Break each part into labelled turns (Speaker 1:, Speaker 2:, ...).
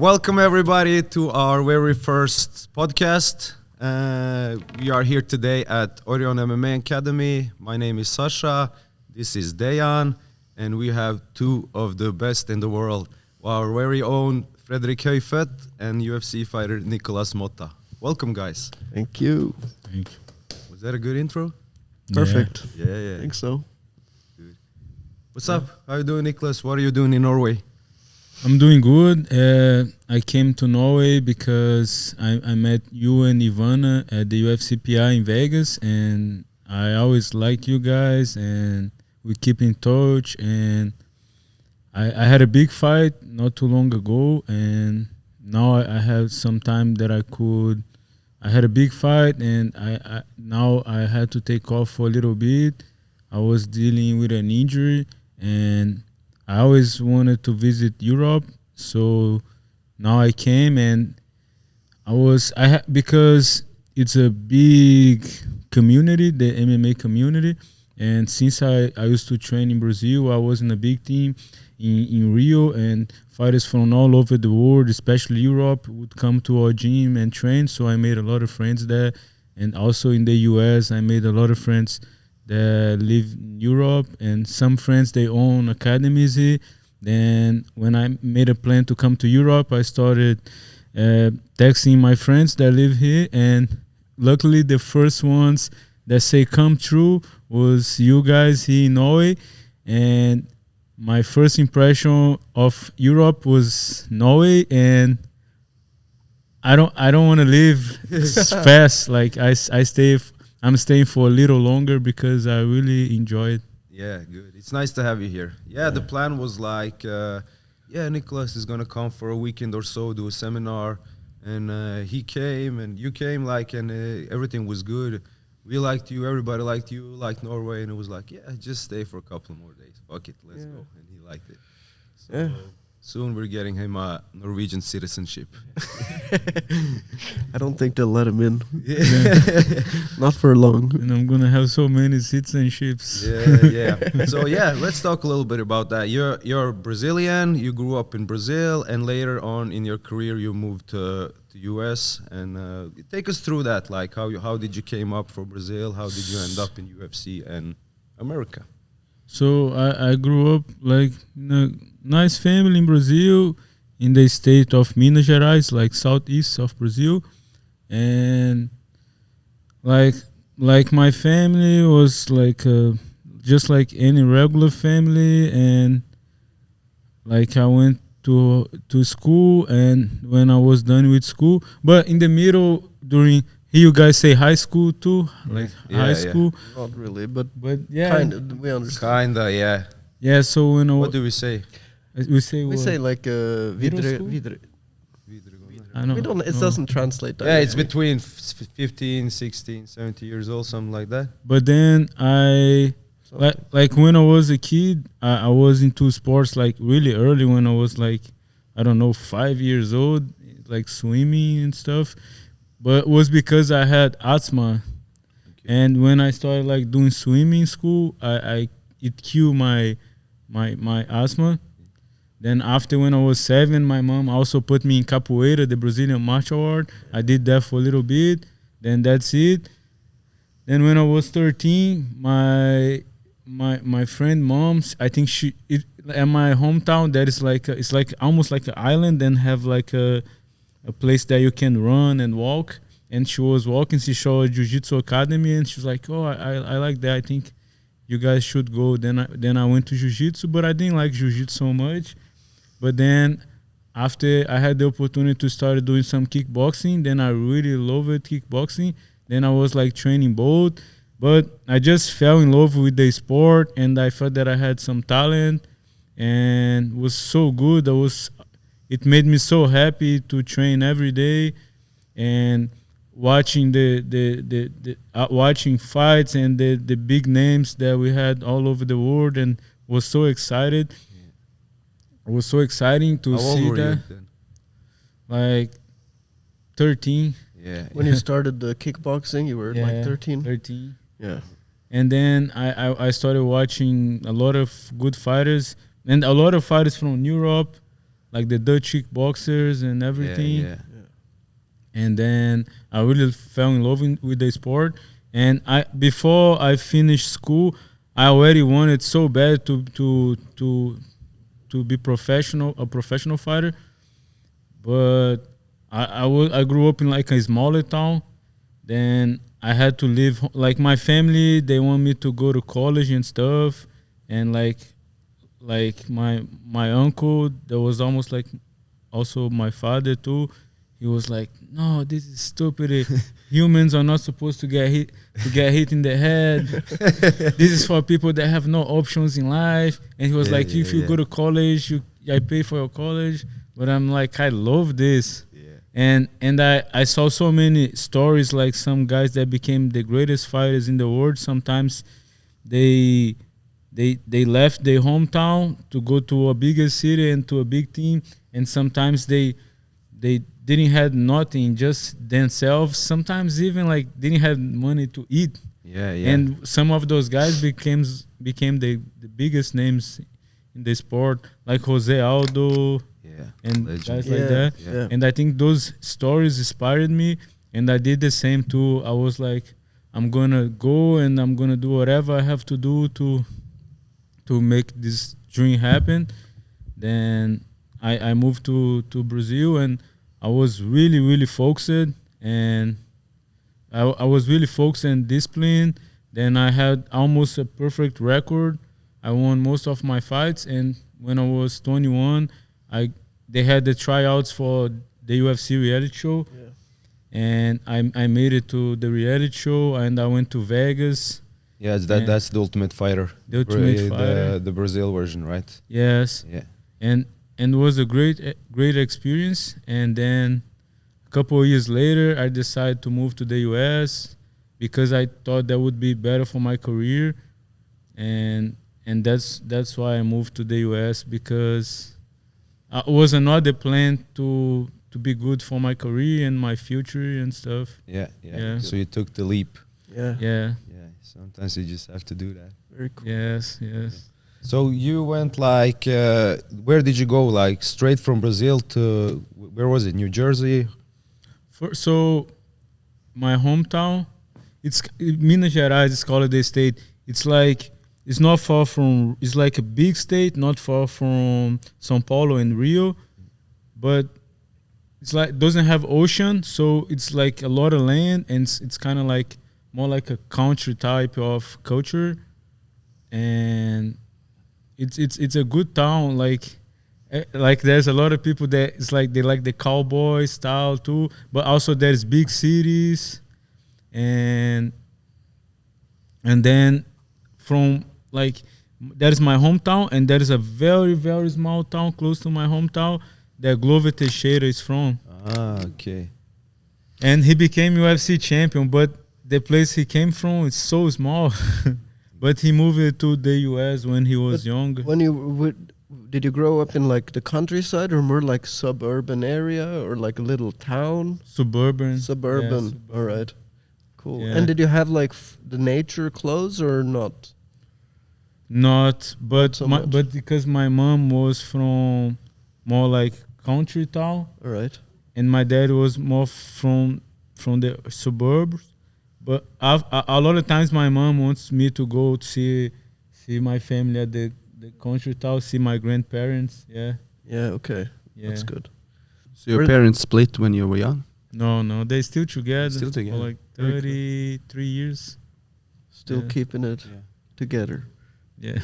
Speaker 1: Welcome everybody to our very first podcast. We are here today at Orion MMA Academy. My name is Sasha. This is Dejan, and we have two of the best in the world, our very own Fredrick Høifødt and UFC-fighter Nikolas Motta. Welcome, guys.
Speaker 2: Thank you.
Speaker 3: Thank you.
Speaker 1: Was that a good intro?
Speaker 2: Perfect.
Speaker 1: Yeah.
Speaker 2: I think so.
Speaker 1: Good. What's up? How you doing, Nicholas? What are you doing in Norway?
Speaker 3: I'm doing good. I came to Norway because I met you and Ivana at the UFC PI in Vegas, and I always liked you guys, and we keep in touch. And I had a big fight not too long ago, and now I have some time that I had a big fight, and now I had to take off for a little bit. I was dealing with an injury, and I always wanted to visit Europe, so now I came, and because it's a big community, the MMA community, and since I used to train in Brazil, I was in a big team in Rio, and fighters from all over the world, especially Europe, would come to our gym and train, so I made a lot of friends there, and also in the US, I made a lot of friends that live in Europe, and some friends, they own academies here. Then when I made a plan to come to Europe, I started texting my friends that live here, and luckily the first ones that say come true was you guys here in Norway. And my first impression of Europe was Norway, and I don't want to leave fast. Like I'm staying for a little longer because I really enjoy it.
Speaker 1: Yeah, good. It's nice to have you here. Yeah, the plan was like, Nicholas is going to come for a weekend or so, do a seminar. And he came, and you came, and everything was good. We liked you, everybody liked you, liked Norway. And it was like, just stay for a couple more days. Fuck it, let's go. And he liked it. So soon we're getting him a Norwegian citizenship.
Speaker 2: I don't think they'll let him in. Not for long.
Speaker 3: And I'm going to have so many citizenships.
Speaker 1: Yeah. So, let's talk a little bit about that. You're Brazilian. You grew up in Brazil. And later on in your career, you moved to US. And take us through that. Like, how did you came up for Brazil? How did you end up in UFC and America?
Speaker 3: So I grew up in a nice family in Brazil, in the state of Minas Gerais, southeast of Brazil, and like my family was just like any regular family, and I went to school, and when I was done with school, but in the middle during. Here you guys say high school too, high school.
Speaker 2: Not really, but
Speaker 3: yeah,
Speaker 2: kind of. We understand.
Speaker 1: Kinda, yeah.
Speaker 3: Yeah. So when
Speaker 1: what do we say?
Speaker 3: We say
Speaker 2: videre.
Speaker 3: I know.
Speaker 2: We don't. It doesn't translate. That
Speaker 1: Yeah, it's between 15, 16, 17 years old, something like that.
Speaker 3: But then like when I was a kid, I was into sports really early. When I was 5 years old, swimming and stuff. But it was because I had asthma, and when I started doing swimming school, it cured my asthma. Then after when I was 7, my mom also put me in capoeira, the Brazilian martial art. I did that for a little bit. Then that's it. Then when I was 13, my friend mom's, I think at my hometown that is it's almost like an island, and have a place that you can run and walk. And she was walking, she saw a jiu-jitsu academy, and she was like, oh, I like that. I think you guys should go. Then I went to jiu-jitsu, but I didn't like jiu-jitsu so much. But then after I had the opportunity to start doing some kickboxing, then I really loved kickboxing. Then I was training both, but I just fell in love with the sport, and I felt that I had some talent, and was so good. It made me so happy to train every day, and watching watching fights and the big names that we had all over the world, and was so excited. It was so exciting to see that. 13.
Speaker 1: Yeah.
Speaker 2: When you started the kickboxing, you were 13?
Speaker 3: 13.
Speaker 2: Yeah.
Speaker 3: And then I started watching a lot of good fighters, and a lot of fighters from Europe, like the Dutch kickboxers and everything.
Speaker 1: Yeah.
Speaker 3: And then I really fell in love with the sport. And before I finished school, I already wanted so bad to be a professional fighter. But I grew up in like a smaller town. Then I had to leave. Like my family, they want me to go to college and stuff. And like my uncle, that was almost like also my father too. He was like, "No, this is stupid. Humans are not supposed to get hit in the head. This is for people that have no options in life." And he was like, "If you go to college, I pay for your college." But I'm like, I love this. Yeah. And I saw so many stories, like some guys that became the greatest fighters in the world. Sometimes they left their hometown to go to a bigger city and to a big team, and sometimes they didn't have nothing, just themselves. Sometimes even like didn't have money to eat.
Speaker 1: Yeah.
Speaker 3: And some of those guys became the biggest names in the sport, like Jose Aldo. And legend. Guys like that. Yeah. And I think those stories inspired me, and I did the same too. I was like, I'm gonna go and I'm gonna do whatever I have to do to make this dream happen. Then I moved to Brazil, and I was really focused, and I was really focused and disciplined. Then I had almost a perfect record. I won most of my fights, and when I was 21, they had the tryouts for the UFC reality show, and I made it to the reality show, and I went to Vegas.
Speaker 1: Yeah, that's the Ultimate Fighter.
Speaker 3: The Ultimate Fighter.
Speaker 1: The Brazil version, right?
Speaker 3: Yes.
Speaker 1: Yeah.
Speaker 3: And it was a great experience. And then a couple of years later, I decided to move to the US because I thought that would be better for my career, and that's why I moved to the US, because it was another plan to be good for my career and my future and stuff.
Speaker 1: Yeah. So you took the leap.
Speaker 3: Yeah.
Speaker 1: Sometimes you just have to do that.
Speaker 2: Very cool.
Speaker 3: Yes.
Speaker 1: So you went like, where did you go? Like straight from Brazil to, where was it? New Jersey?
Speaker 3: So my hometown, it's Minas Gerais, it's called the state. It's like, it's not far from, it's like a big state, not far from São Paulo and Rio, but it's like, doesn't have ocean, so it's like a lot of land, and it's kind of like more like a country type of culture, and it's a good town. Like there's a lot of people that it's like they like the cowboy style too, but also there's big cities, and then from like that is my hometown, and there is a very small town close to my hometown that Glover Teixeira is from.
Speaker 1: Ah, okay.
Speaker 3: And he became UFC champion, but the place he came from is so small. But he moved to the US when he was young.
Speaker 2: When did you grow up in like the countryside or more like suburban area or like a little town?
Speaker 3: Suburban.
Speaker 2: Yeah, suburban. All right. Cool.
Speaker 3: Yeah.
Speaker 2: And did you have like the nature clothes or not?
Speaker 3: Not, but
Speaker 2: so
Speaker 3: but because my mom was from more like country town.
Speaker 2: All right.
Speaker 3: And my dad was more from the suburbs. But a lot of times my mom wants me to go to see my family at the country town, see my grandparents. Yeah.
Speaker 2: Yeah, okay.
Speaker 3: Yeah.
Speaker 2: That's good.
Speaker 4: So your parents split when you were young?
Speaker 3: No, they're still together.
Speaker 4: Still together.
Speaker 3: For like 33 years.
Speaker 2: Still keeping it together.
Speaker 3: Yeah.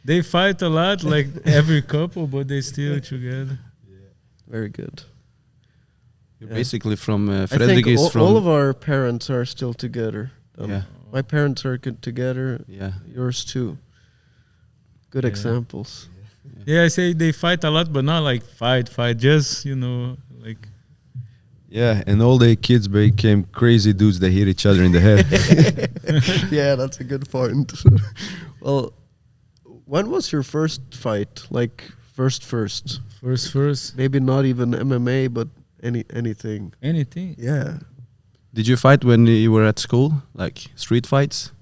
Speaker 3: They fight a lot, like every couple, but they still together.
Speaker 2: Yeah. Very good.
Speaker 4: You're basically from
Speaker 2: I
Speaker 4: Fredrick
Speaker 2: think
Speaker 4: is from...
Speaker 2: all of our parents are still together.
Speaker 4: Yeah.
Speaker 2: My parents are together.
Speaker 4: Yeah.
Speaker 2: Yours too. Good examples.
Speaker 3: Yeah, I say they fight a lot, but not like fight, just, like...
Speaker 1: Yeah, and all the kids became crazy dudes that hit each other in the head.
Speaker 2: Yeah, that's a good point. Well, when was your first fight? Like first?
Speaker 3: First.
Speaker 2: Maybe not even MMA, but anything.
Speaker 3: Anything?
Speaker 2: Yeah.
Speaker 4: Did you fight when you were at school? Like street fights?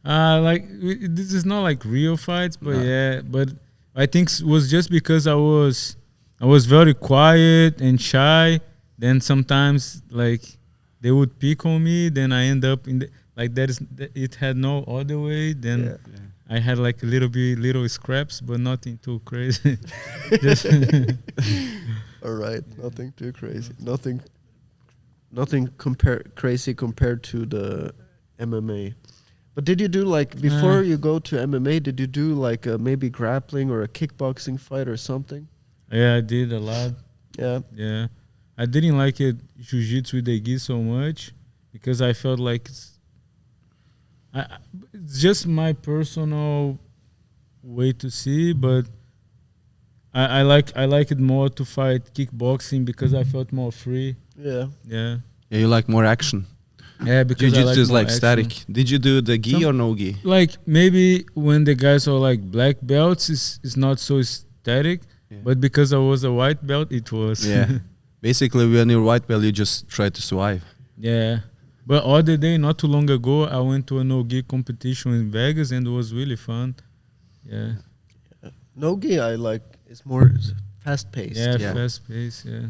Speaker 3: This is not like real fights, but but I think it was just because I was I was very quiet and shy. Then sometimes like they would pick on me. Then I end up in the like it had no other way. Then I had like little scraps, but nothing too crazy. Just
Speaker 2: All right, nothing too crazy. Nothing crazy compared to the MMA. But did you do like before you go to MMA? Did you do like maybe grappling or a kickboxing fight or something?
Speaker 3: Yeah, I did a lot.
Speaker 2: Yeah.
Speaker 3: Yeah, I didn't like it jiu-jitsu with the gi so much because I felt like it's just my personal way to see, but I like it more to fight kickboxing because I felt more free.
Speaker 2: Yeah.
Speaker 3: Yeah.
Speaker 4: Yeah, you like more action.
Speaker 3: Yeah, because I
Speaker 4: Jiu-jitsu is
Speaker 3: more
Speaker 4: like
Speaker 3: action.
Speaker 4: static. Did you do the gi or no gi?
Speaker 3: Like maybe when the guys are like black belts, it's not so static.
Speaker 4: Yeah.
Speaker 3: But because I was a white belt, it was.
Speaker 4: Yeah. Basically, when you're white belt, you just try to survive.
Speaker 3: Yeah. But other day, not too long ago, I went to a no-gi competition in Vegas and it was really fun. Yeah.
Speaker 2: No-gi I like is more fast-paced.
Speaker 3: Yeah, fast-paced, yeah.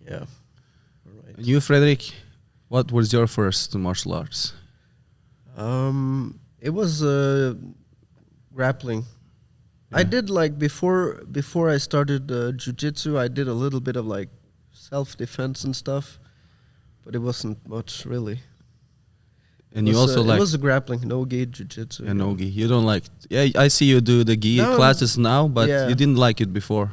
Speaker 2: Yeah. All right.
Speaker 4: And you, Fredrick, what was your first martial arts?
Speaker 2: It was grappling. I did like before I started jiu-jitsu, I did a little bit of like self-defense and stuff, but it wasn't much really.
Speaker 4: And you also like
Speaker 2: it was grappling, no-gi jiu-jitsu.
Speaker 4: yeah, no gi. You don't like. Yeah, I see you do the gi
Speaker 2: No,
Speaker 4: classes now, but
Speaker 2: yeah.
Speaker 4: you didn't like it before.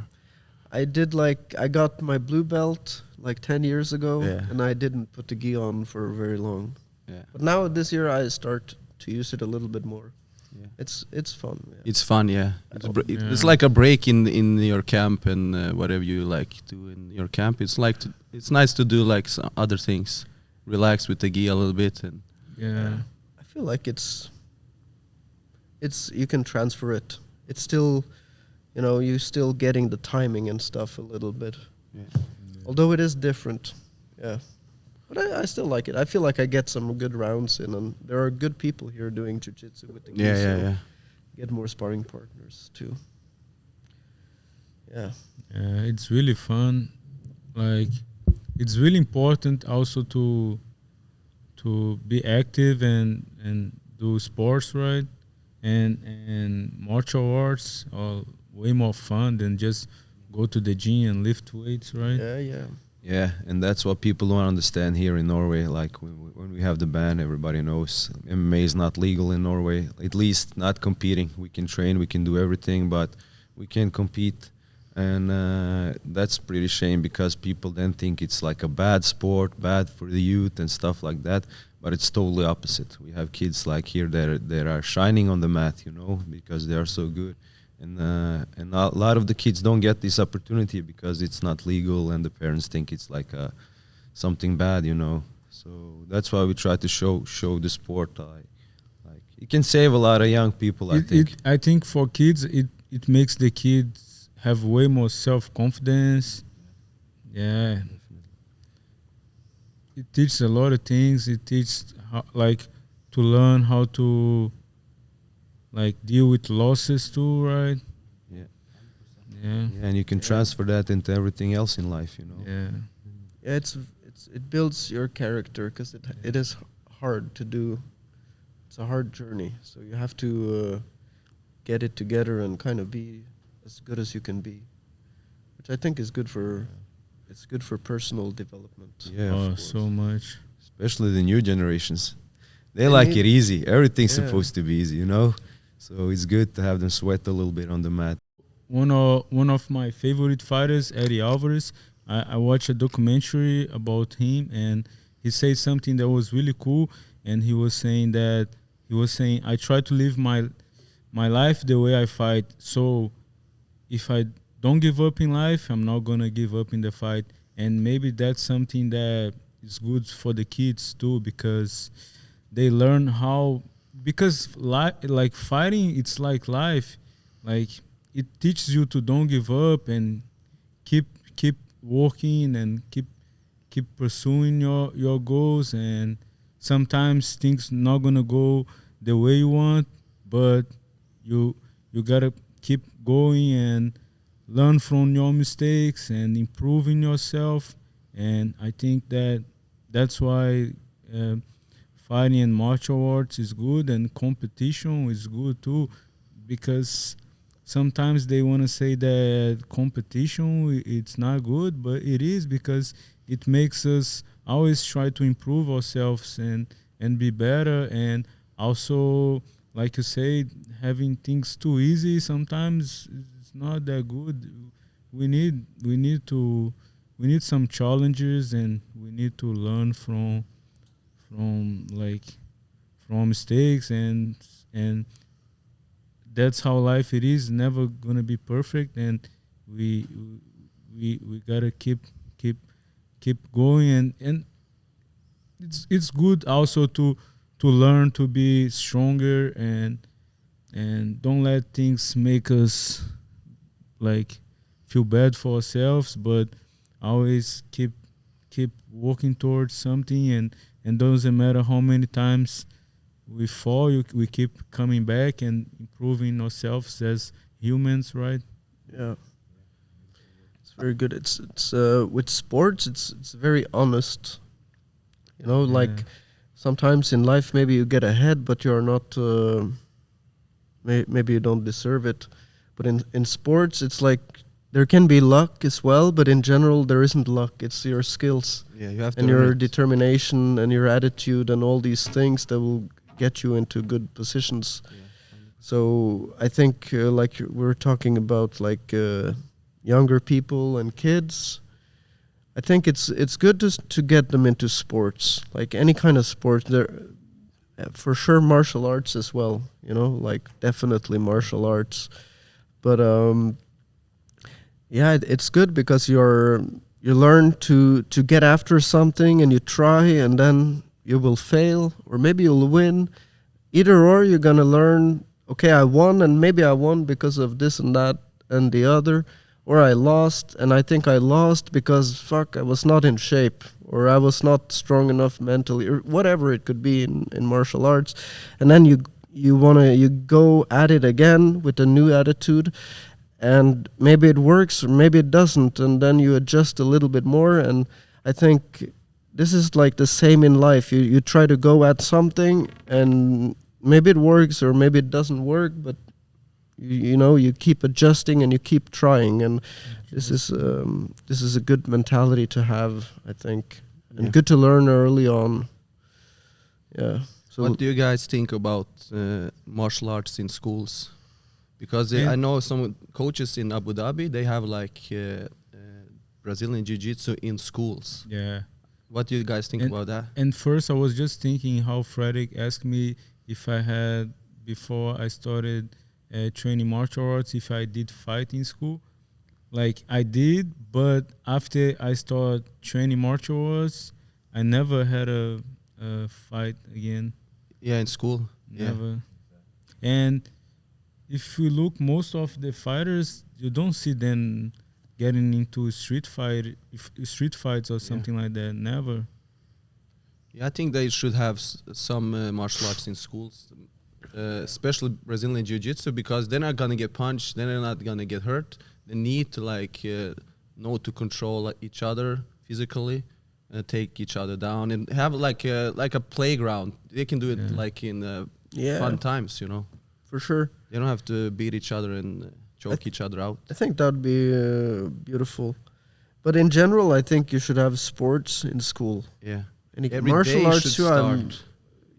Speaker 2: I did like I got my blue belt like 10 years ago,
Speaker 4: Yeah.
Speaker 2: and I didn't put the gi on for very long.
Speaker 4: Yeah.
Speaker 2: But now this year I start to use it a little bit more.
Speaker 4: Yeah.
Speaker 2: It's fun. Yeah.
Speaker 4: It's fun, yeah.
Speaker 3: Yeah.
Speaker 4: It's like a break in your camp and whatever you like do in your camp. It's like it's nice to do like some other things, relax with the gi a little bit, and
Speaker 3: Yeah.
Speaker 2: I feel like it's you can transfer it. It's still, you're still getting the timing and stuff a little bit.
Speaker 4: yeah.
Speaker 2: Although it is different. Yeah. But I still like it. I feel like I get some good rounds in, and there are good people here doing jiu-jitsu with the gi, so get more sparring partners too. Yeah.
Speaker 3: Yeah, it's really fun. Like, it's really important also to be active and do sports, right? And martial arts are way more fun than just go to the gym and lift weights, right?
Speaker 2: Yeah.
Speaker 1: Yeah, and that's what people don't understand here in Norway. Like when we have the ban, everybody knows MMA is not legal in Norway, at least not competing. We can train, we can do everything, but we can't compete. And that's pretty shame because people then think it's like a bad sport, bad for the youth and stuff like that. But it's totally opposite. We have kids like here that are shining on the mat, because they are so good. And a lot of the kids don't get this opportunity because it's not legal and the parents think it's like something bad, So that's why we try to show the sport. Like it can save a lot of young people, I think.
Speaker 3: I think for kids, it makes the kids have way more self-confidence. Yeah. It teaches a lot of things. It teaches to learn how to deal with losses too, right?
Speaker 1: Yeah.
Speaker 3: Yeah.
Speaker 1: Yeah, and you can transfer that into everything else in life,
Speaker 3: Yeah.
Speaker 2: Yeah, it builds your character because it is hard to do. It's a hard journey, so you have to get it together and kind of be as good as you can be, which I think is good for. It's good for personal development.
Speaker 1: Yeah,
Speaker 3: Oh, so much.
Speaker 1: especially the new generations. They
Speaker 2: They
Speaker 1: like
Speaker 2: need-
Speaker 1: it easy. Everything's
Speaker 2: Yeah.
Speaker 1: supposed to be easy, So it's good to have them sweat a little bit on the mat.
Speaker 3: One of my favorite fighters, Eddie Alvarez, I watched a documentary about him, and he said something that was really cool. And he was saying I try to live my life the way I fight. So if I don't give up in life, I'm not gonna give up in the fight. And maybe that's something that is good for the kids too, because they learn how. Because like fighting, it's like life. Like it teaches you to don't give up and keep working and keep pursuing your goals. And sometimes things not gonna go the way you want, but you gotta keep going and learn from your mistakes and improving yourself. And I think that's why fighting and martial arts is good, and competition is good too, because sometimes they want to say that competition it's not good, but it is, because it makes us always try to improve ourselves and be better. And also, like you say, having things too easy sometimes it's not that good. We need some challenges, and we need to learn from mistakes, and that's how life it is. Never gonna be perfect, and we gotta keep going, and it's good also to learn to be stronger, and don't let things make us like feel bad for ourselves, but always keep working towards something, and doesn't matter how many times we fall, we keep coming back and improving ourselves as humans, right?
Speaker 2: Yeah, it's very good. It's with sports, it's very honest. You know, like sometimes in life, maybe you get ahead, but you're not. Maybe you don't deserve it. But in sports, it's like there can be luck as well, but in general, there isn't luck. It's your skills,
Speaker 4: Yeah, you have to
Speaker 2: and
Speaker 4: earn
Speaker 2: your
Speaker 4: it.
Speaker 2: determination, and your attitude, and all these things that will get you into good positions.
Speaker 4: Yeah, 100%.
Speaker 2: So I think, like we're talking about, like younger people and kids. I think it's good to get them into sports, like any kind of sport. There, for sure, martial arts as well. You know, like definitely martial arts. But yeah, it's good because you learn to get after something, and you try, and then you will fail, or maybe you'll win. Either or, you're gonna learn. Okay, I won, and maybe I won because of this and that and the other, or I lost, and I think I lost because I was not in shape, or I was not strong enough mentally, or whatever it could be in martial arts. And then you go at it again with a new attitude, and maybe it works or maybe it doesn't, and then you adjust a little bit more. And I think this is like the same in life. You try to go at something, and maybe it works or maybe it doesn't work, but you keep adjusting and you keep trying, and this is a good mentality to have, I think, and good to learn early on. Yeah. So
Speaker 4: What do you guys think about martial arts in schools? Because I know some coaches in Abu Dhabi, they have like Brazilian Jiu-Jitsu in schools.
Speaker 3: Yeah.
Speaker 4: What do you guys think about that?
Speaker 3: And first, I was just thinking how Fredrick asked me if I had, before I started training martial arts, if I did fight in school. Like I did, but after I started training martial arts, I never had a fight again.
Speaker 4: Yeah, in school.
Speaker 3: Never. And if you look, most of the fighters, you don't see them getting into street fights or something like that. Never.
Speaker 4: Yeah, I think they should have some martial arts in schools, especially Brazilian Jiu-Jitsu, because they're not gonna get punched, they're not gonna get hurt. They need to know to control each other physically, take each other down, and have like a playground. They can do it like in fun times,
Speaker 2: for sure.
Speaker 4: They don't have to beat each other and choke each other out.
Speaker 2: I think that would be beautiful. But in general, I think you should have sports in school.
Speaker 4: Yeah.
Speaker 2: Every martial arts too.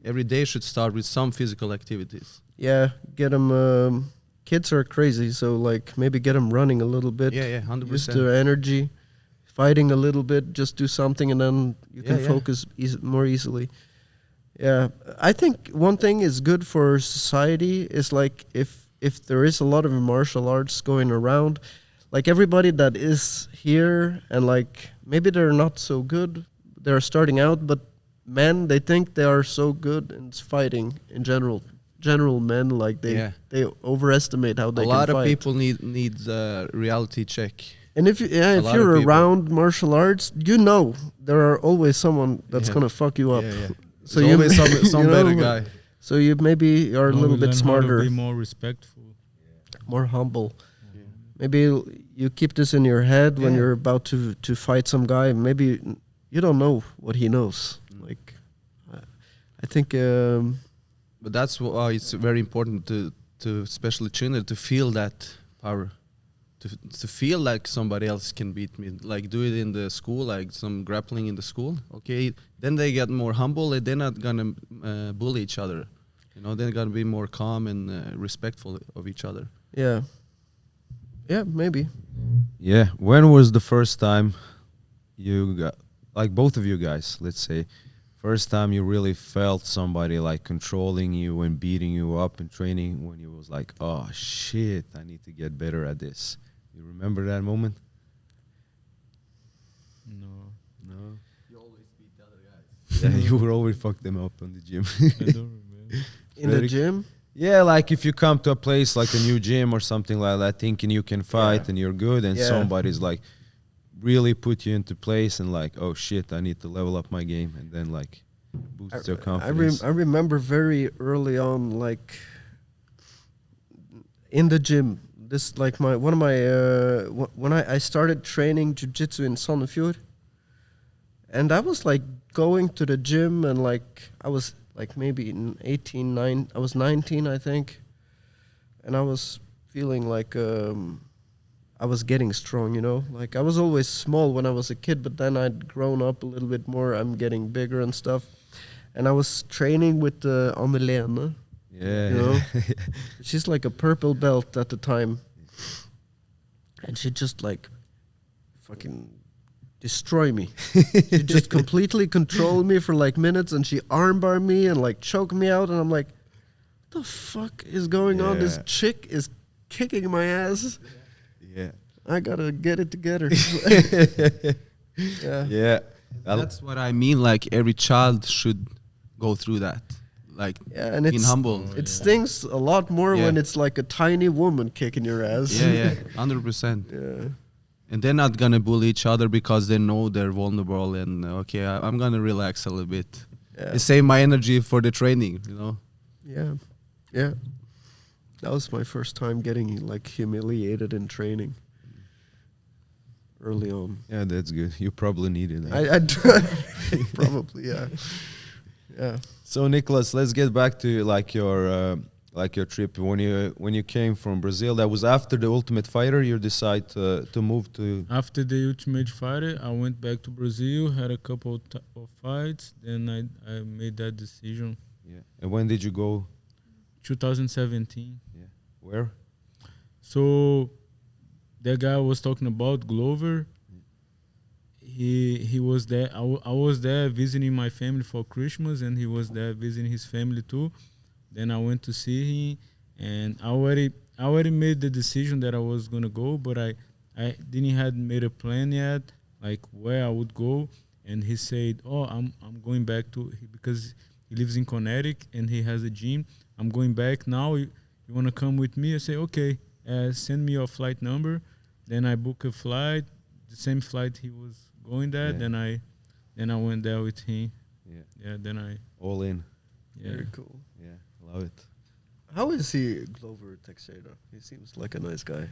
Speaker 4: Every day should start with some physical activities.
Speaker 2: Yeah, get them. Kids are crazy, so like maybe get them running a little bit.
Speaker 4: Yeah, 100%.
Speaker 2: Use their energy, fighting a little bit. Just do something, and then you can focus more easily. Yeah, I think one thing is good for society is like if there is a lot of martial arts going around, like everybody that is here and like maybe they're not so good, they're starting out, but men, they think they are so good in fighting in general. General men, like they overestimate how they can fight.
Speaker 4: A lot of people need a reality check.
Speaker 2: And if you're around martial arts, there are always someone that's gonna fuck you up.
Speaker 4: Yeah.
Speaker 2: So
Speaker 4: there's always some better guy.
Speaker 2: So you maybe are a little bit smarter,
Speaker 3: be more respectful,
Speaker 2: more humble. Yeah. Maybe you keep this in your head when
Speaker 4: Yeah.
Speaker 2: you're about to fight some guy. Maybe you don't know what he knows. Like, I think.
Speaker 4: But that's why it's very important to especially trainer to feel that power, to feel like somebody else can beat me. Like do it in the school, like some grappling in the school. Okay, then they get more humble and they're not gonna bully each other. You know, they're gonna be more calm and respectful of each other.
Speaker 2: Yeah. Yeah, maybe.
Speaker 1: Yeah. When was the first time you got, like both of you guys, let's say, first time you really felt somebody like controlling you and beating you up in training, when you was like, oh shit, I need to get better at this? You remember that moment?
Speaker 3: No,
Speaker 1: No.
Speaker 4: You always beat the other guys.
Speaker 1: Yeah, you would always fuck them up in the gym.
Speaker 3: I don't remember.
Speaker 2: In the
Speaker 1: Fredrick?
Speaker 2: gym.
Speaker 1: Yeah, like if you come to a place like a new gym or something like that, thinking you can fight and you're good, and
Speaker 2: Yeah.
Speaker 1: somebody's like really put you into place and like, oh shit, I need to level up my game, and then like boosts your confidence.
Speaker 2: I remember very early on, like in the gym. This like one of my when I started training jiu-jitsu in Sandefjord, and I was like going to the gym, and like I was like maybe in 9 I was 19 I think, and I was feeling like I was getting strong, you know. Like I was always small when I was a kid, but then I'd grown up a little bit more. I'm getting bigger and stuff, and I was training with Lene.
Speaker 1: Yeah,
Speaker 2: You know?
Speaker 1: yeah.
Speaker 2: She's like a purple belt at the time, and she just like fucking destroy me. She just completely controlled me for like minutes, and she armbar me and like choke me out, and I'm like, what the fuck is going on? This
Speaker 1: Yeah.
Speaker 2: chick is kicking my ass.
Speaker 1: Yeah.
Speaker 2: I gotta get it together. Yeah.
Speaker 1: Yeah.
Speaker 4: That's what I mean. Like every child should go through that. Like
Speaker 2: Yeah, and
Speaker 4: being
Speaker 2: it's
Speaker 4: humble.
Speaker 2: it stings a lot more
Speaker 4: Yeah.
Speaker 2: when it's like a tiny woman kicking your ass.
Speaker 4: Yeah, 100%.
Speaker 2: Yeah.
Speaker 4: And they're not gonna bully each other because they know they're vulnerable. And okay, I'm gonna relax a little bit.
Speaker 2: Yeah.
Speaker 4: Save my energy for the training. You know.
Speaker 2: Yeah. Yeah. That was my first time getting like humiliated in training. Early on.
Speaker 1: Yeah, that's good. You probably needed that.
Speaker 2: I probably, yeah. Yeah.
Speaker 1: So Nikolas, let's get back to like your trip when you came from Brazil. That was after the Ultimate Fighter. You decide to move to.
Speaker 3: After the Ultimate Fighter, I went back to Brazil, had a couple of fights, then I made that decision.
Speaker 1: Yeah. And when did you go?
Speaker 3: 2017.
Speaker 1: Yeah. Where?
Speaker 3: So that guy I was talking about, Glover, he was there. I was there visiting my family for Christmas, and he was there visiting his family too. Then I went to see him, and I already made the decision that I was gonna go, but I didn't had made a plan yet, like where I would go. And he said, "Oh, I'm going back to," because he lives in Connecticut and he has a gym. I'm going back now. You want to come with me? I say, okay, send me your flight number. Then I book a flight, the same flight he was going there.
Speaker 1: Yeah.
Speaker 3: Then I went there with him.
Speaker 1: Yeah.
Speaker 3: Yeah, then I,
Speaker 1: All in.
Speaker 3: yeah.
Speaker 2: Very cool.
Speaker 1: Yeah. Love it.
Speaker 2: How is he, Glover Teixeira? He seems like a nice guy.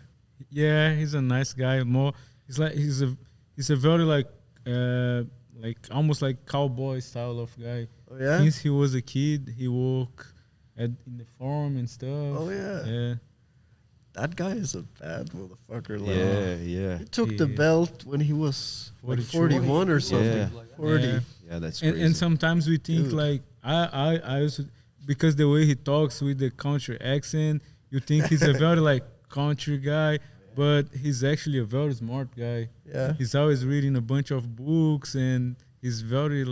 Speaker 3: Yeah, he's a nice guy. More, he's a very like almost like cowboy style of guy.
Speaker 2: Oh, yeah?
Speaker 3: Since he was a kid, he worked in the farm and stuff.
Speaker 2: Oh, yeah.
Speaker 3: Yeah.
Speaker 2: That guy is a bad motherfucker. Like,
Speaker 1: Yeah. Yeah.
Speaker 2: He took the
Speaker 3: He-
Speaker 2: belt when he was like
Speaker 3: 42.
Speaker 2: 41 or something.
Speaker 1: Yeah.
Speaker 2: 40.
Speaker 3: Yeah.
Speaker 1: Yeah. That's
Speaker 3: And
Speaker 1: crazy.
Speaker 3: sometimes we think
Speaker 2: Dude.
Speaker 3: like I also, because the way he talks with the country accent, you think he's a very like country guy, but he's actually a very smart guy.
Speaker 2: Yeah.
Speaker 3: He's always reading a bunch of books, and he's very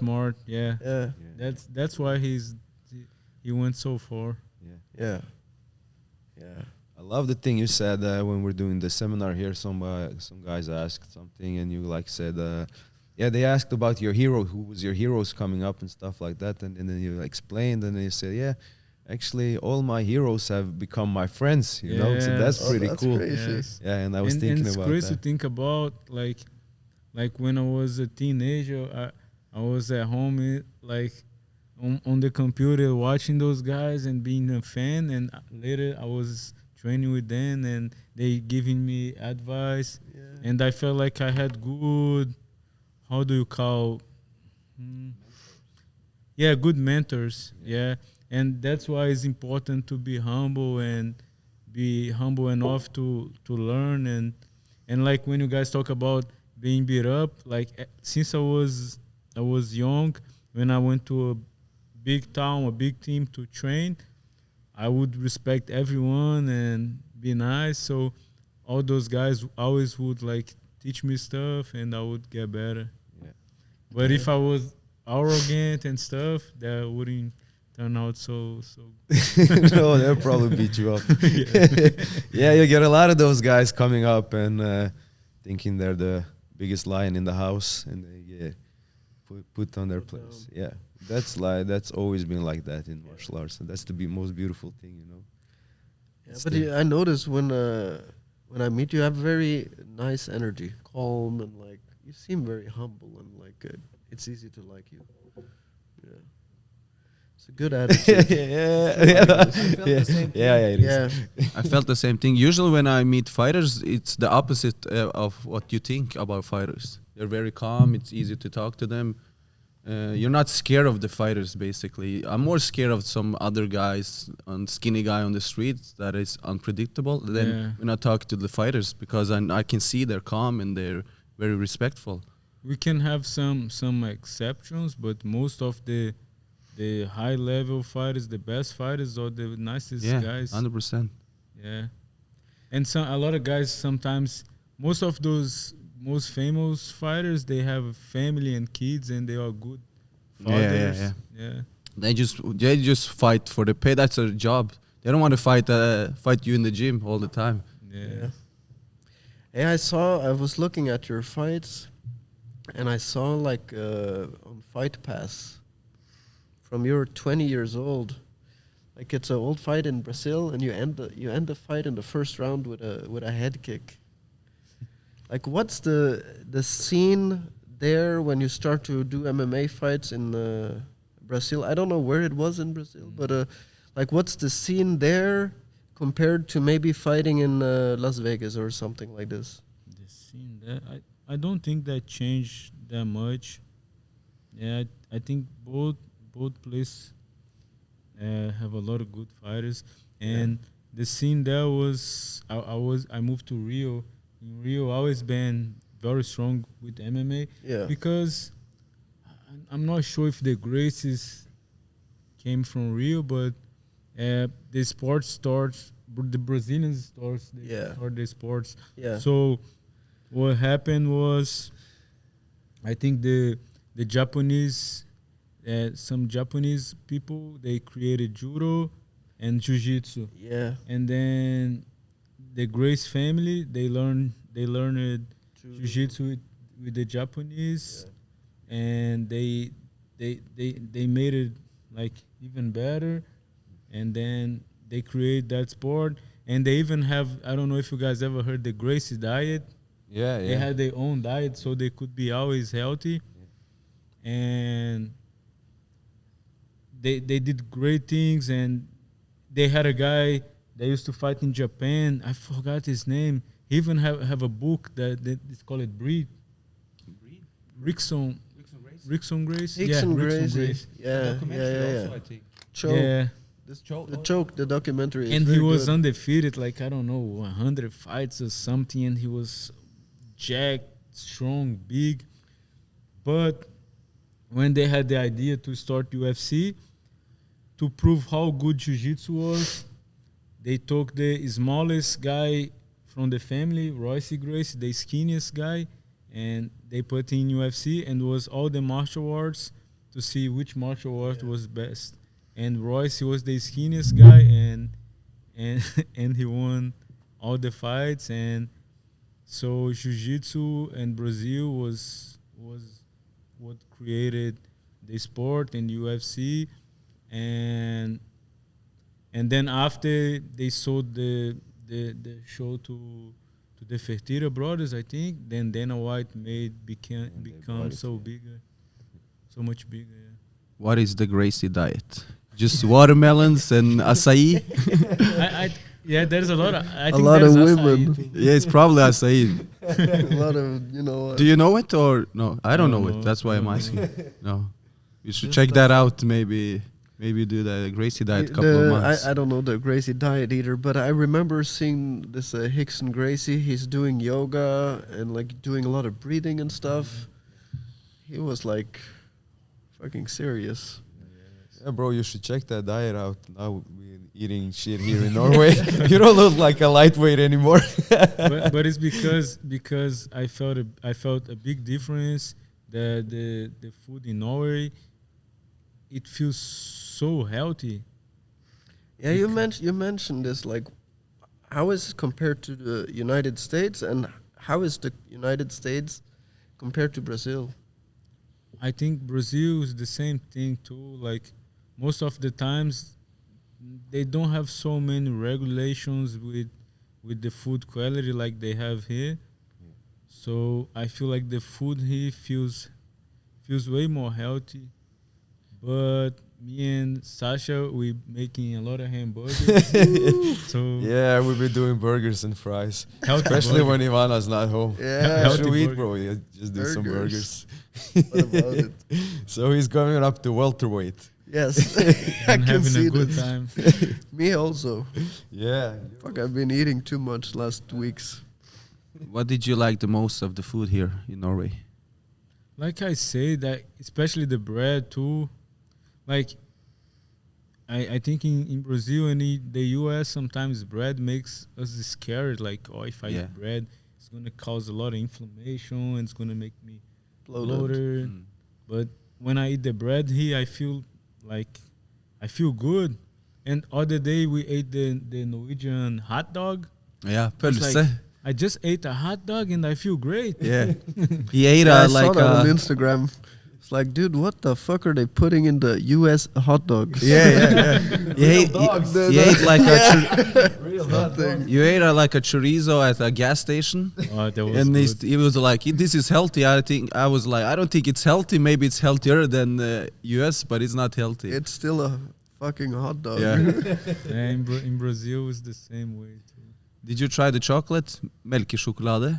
Speaker 3: smart. Yeah,
Speaker 2: Yeah.
Speaker 3: that's why he went so far.
Speaker 2: Yeah. Yeah.
Speaker 1: I love the thing you said when we're doing the seminar here. Some guys asked something, and you like said, they asked about your hero, who was your heroes coming up and stuff like that, and then you explained, and then you said, yeah, actually, all my heroes have become my friends. You know, so
Speaker 3: Yeah.
Speaker 1: that's
Speaker 2: Oh,
Speaker 1: pretty
Speaker 2: that's
Speaker 1: cool.
Speaker 2: crazy.
Speaker 3: Yes.
Speaker 1: Yeah, and I was
Speaker 3: And
Speaker 1: thinking
Speaker 3: it's
Speaker 1: about
Speaker 3: crazy to
Speaker 1: that.
Speaker 3: think about like when I was a teenager, I was at home on the computer watching those guys and being a fan, and later I was training with them, and they giving me advice, and I felt like I had good, how do you call, good mentors, and that's why it's important to be humble and be humble enough to learn, and like when you guys talk about being beat up, like since I was young, when I went to a big town, a big team to train, I would respect everyone and be nice. So all those guys always would like teach me stuff, and I would get better.
Speaker 1: Yeah.
Speaker 3: But if I was arrogant and stuff, that wouldn't turn out so.
Speaker 1: No, they'll probably beat you up. Yeah, you get a lot of those guys coming up and thinking they're the biggest lion in the house, and they get put on their place. Yeah, that's always been like that in martial arts, and that's the most beautiful thing, you know.
Speaker 2: Yeah, but I notice when I meet you, have very nice energy, calm, and like you seem very humble, and like it's easy to like you. Yeah, it's a good attitude.
Speaker 4: I felt the same thing. Usually when I meet fighters, it's the opposite of what you think about fighters. They're very calm. It's easy to talk to them. You're not scared of the fighters, basically. I'm more scared of some other guys, skinny guy on the street that is unpredictable than when I talk to the fighters, because I can see they're calm and they're very respectful.
Speaker 3: We can have some exceptions, but most of the high level fighters, the best fighters, are the nicest guys.
Speaker 4: 100%.
Speaker 3: Yeah, and a lot of guys sometimes, most of those most famous fighters, they have family and kids, and they are good fathers. Yeah. They
Speaker 4: just fight for the pay. That's their job. They don't want to fight you in the gym all the time.
Speaker 3: Yeah.
Speaker 2: Hey, I was looking at your fights, and I saw like on Fight Pass, from you're 20 years old, like it's an old fight in Brazil, and you end the fight in the first round with a head kick. Like, what's the scene there when you start to do MMA fights in Brazil? I don't know where it was in Brazil, but like, what's the scene there compared to maybe fighting in Las Vegas or something like this?
Speaker 3: The scene there, I don't think that changed that much. Yeah, I think both places have a lot of good fighters, and the scene there was I moved to Rio. In Rio, I always been very strong with MMA because I'm not sure if the Gracies came from Rio, but the sports starts, the Brazilians start the sports.
Speaker 2: Yeah.
Speaker 3: So what happened was, I think the Japanese, some Japanese people, they created judo and jiu-jitsu.
Speaker 2: Yeah.
Speaker 3: And then the Grace family, they learned jiu-jitsu with the Japanese, and they made it like even better, and then they create that sport, and they even have, I don't know if you guys ever heard the Gracie diet. They had their own diet so they could be always healthy, and they did great things. And they had a guy that used to fight in Japan. I forgot his name. He even have a book that is called Breed. Rickson Grace.
Speaker 2: Rickson Grace.
Speaker 3: Yeah.
Speaker 4: Also, I think.
Speaker 2: The documentary.
Speaker 3: And he was undefeated, like, I don't know, 100 fights or something, and he was jacked, strong, big. But when they had the idea to start UFC, to prove how good jiu-jitsu was, they took the smallest guy from the family, Royce Gracie, the skinniest guy, and they put in UFC, and was all the martial arts to see which martial art was best. And Royce was the skinniest guy, and he won all the fights. And so jiu-jitsu in Brazil was what created the sport and UFC. And then after they sold the show to the Fertitta brothers, I think, then Dana White become so much bigger. Yeah.
Speaker 4: What is the Gracie diet? Just watermelons and acai?
Speaker 3: Yeah, there's a lot of. I
Speaker 2: A
Speaker 3: think
Speaker 2: lot
Speaker 3: there's
Speaker 2: of
Speaker 3: acai
Speaker 2: women.
Speaker 3: too.
Speaker 4: Yeah, it's probably acai.
Speaker 2: A lot of, you know.
Speaker 4: Do you know it or no? I don't know
Speaker 3: No,
Speaker 4: it. That's why I'm
Speaker 3: no.
Speaker 4: asking. No, you should
Speaker 2: Just
Speaker 4: check that
Speaker 2: stuff.
Speaker 4: out. Maybe do the Gracie diet couple of months.
Speaker 2: I don't know the Gracie diet either, but I remember seeing this Hickson Gracie. He's doing yoga and like doing a lot of breathing and stuff. He was like fucking serious.
Speaker 1: Yeah, bro, you should check that diet out. Now we're eating shit here in Norway. You don't look like a lightweight anymore.
Speaker 3: but it's because I felt a big difference. The food in Norway, it feels so healthy.
Speaker 2: Yeah, you mentioned this, like, how is it compared to the United States, and how is the United States compared to Brazil?
Speaker 3: I think Brazil is the same thing too. Like most of the times, they don't have so many regulations with the food quality like they have here. So I feel like the food here feels way more healthy. But me and Sasha, we making a lot of hamburgers. So
Speaker 1: Yeah, we've been doing burgers and fries.
Speaker 3: healthy
Speaker 1: Especially
Speaker 3: burger.
Speaker 1: when Ivana's not home.
Speaker 2: Yeah,
Speaker 3: Healthy
Speaker 1: Should we eat,
Speaker 3: burger.
Speaker 1: bro? Yeah, just do some burgers.
Speaker 2: Burgers. What about it?
Speaker 1: So he's going up to welterweight.
Speaker 2: Yes, I
Speaker 3: and
Speaker 2: can
Speaker 3: having
Speaker 2: see
Speaker 3: a good
Speaker 2: this.
Speaker 3: time.
Speaker 2: Me also.
Speaker 1: Yeah.
Speaker 2: Fuck, I've been eating too much last weeks.
Speaker 4: What did you like the most of the food here in Norway?
Speaker 3: Like I say, that especially the bread too. Like I think in Brazil and the US sometimes bread makes us scared. Like, oh, if I
Speaker 4: Yeah.
Speaker 3: eat bread, it's gonna cause a lot of inflammation and it's gonna make me
Speaker 2: Bloated.
Speaker 3: bloated.
Speaker 4: Mm.
Speaker 3: But when I eat the bread here, I feel good. And other day we ate the Norwegian hot dog.
Speaker 4: Yeah,
Speaker 3: It's
Speaker 4: pølse.
Speaker 3: like, I just ate a hot dog and I feel great.
Speaker 4: Yeah, he ate
Speaker 2: Yeah, I
Speaker 4: like
Speaker 2: saw that on Instagram. It's like, dude, what the fuck are they putting in the U.S. hot dogs?
Speaker 4: yeah. He ate,
Speaker 1: dogs.
Speaker 4: he ate like
Speaker 1: Real hot dog.
Speaker 4: you ate like a chorizo at a gas station,
Speaker 3: Oh, that was
Speaker 4: and
Speaker 3: good.
Speaker 4: he was like, "This is healthy." I was like, "I don't think it's healthy. Maybe it's healthier than U.S., but it's not healthy."
Speaker 2: It's still a fucking hot dog.
Speaker 4: Yeah.
Speaker 3: Yeah, in Brazil it's the same way too.
Speaker 4: Did you try the chocolate melkesjokolade?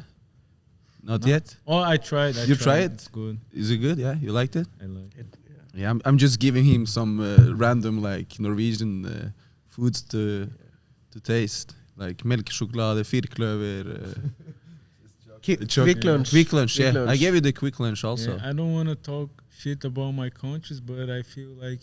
Speaker 4: Not
Speaker 3: No.
Speaker 4: yet.
Speaker 3: Oh, I tried.
Speaker 4: You try it?
Speaker 3: It's good.
Speaker 4: Is it good? Yeah, you liked it?
Speaker 3: I like it.
Speaker 4: Yeah, I'm just giving him some random like Norwegian foods to taste, like melkesjokolade, firkløver.
Speaker 2: Quick lunch.
Speaker 4: Quick lunch.
Speaker 2: Quick
Speaker 4: Yeah, I
Speaker 2: lunch.
Speaker 4: gave you the quick lunch also.
Speaker 3: Yeah, I don't want to talk shit about my countries, but I feel like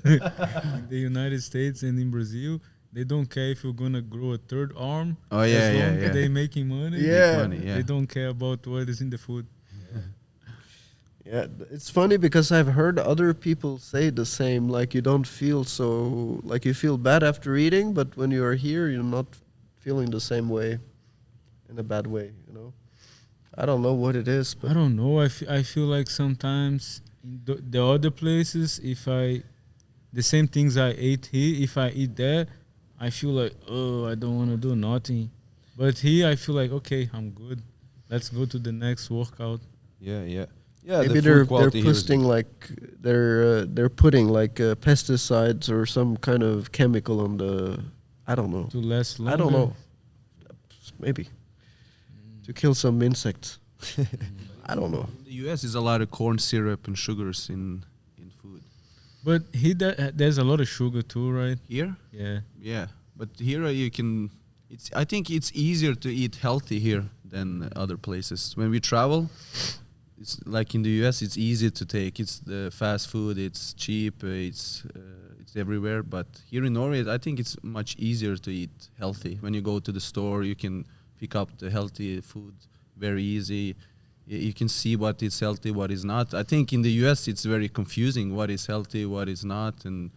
Speaker 3: in the United States and in Brazil, they don't care if you're gonna grow a third arm.
Speaker 4: Oh yeah,
Speaker 3: as long
Speaker 4: yeah.
Speaker 3: as they making money.
Speaker 2: Yeah.
Speaker 4: Money, yeah.
Speaker 3: They don't care about what is in the food.
Speaker 2: Yeah, it's funny because I've heard other people say the same. Like, you don't feel so, like, you feel bad after eating, but when you are here, you're not feeling the same way, in a bad way, you know? I don't know what it is,
Speaker 3: I
Speaker 2: but
Speaker 3: don't know. I feel like sometimes in the other places, the same things I ate here, if I eat there, I feel like, oh, I don't want to do nothing. But here, I feel like, okay, I'm good. Let's go to the next workout.
Speaker 1: Yeah, yeah. Yeah,
Speaker 2: maybe
Speaker 1: the
Speaker 2: they're
Speaker 1: food quality here is
Speaker 2: putting like they're putting like pesticides or some kind of chemical on the, I don't know.
Speaker 3: To last longer.
Speaker 2: I don't know. Maybe to kill some insects. I don't know.
Speaker 4: In the U.S. is a lot of corn syrup and sugars in food.
Speaker 3: But here, there's a lot of sugar too, right?
Speaker 4: Here,
Speaker 3: Yeah.
Speaker 4: yeah, but here you can. I think it's easier to eat healthy here than other places. When we travel, it's like in the U.S. It's easy to take. It's the fast food. It's cheap. It's everywhere. But here in Norway, I think it's much easier to eat healthy. When you go to the store, you can pick up the healthy food very easy. You can see what is healthy, what is not. I think in the U.S. it's very confusing what is healthy, what is not, and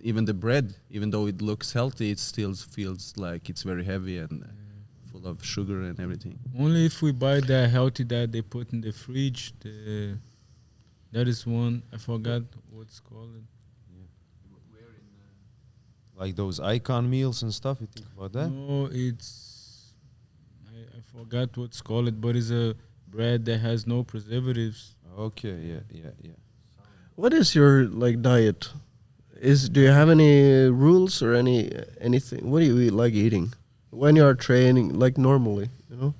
Speaker 4: even the bread, even though it looks healthy, it still feels like it's very heavy and full of sugar and everything.
Speaker 3: Only if we buy the healthy that they put in the fridge. That is one. I forgot what's called.
Speaker 1: like those icon meals and stuff. You think about that?
Speaker 3: No, it's I forgot what's called, but it's a bread that has no preservatives.
Speaker 1: Okay, yeah.
Speaker 2: What is your like diet Do you have any rules or anything? What do you like eating when you are training, like normally? You know.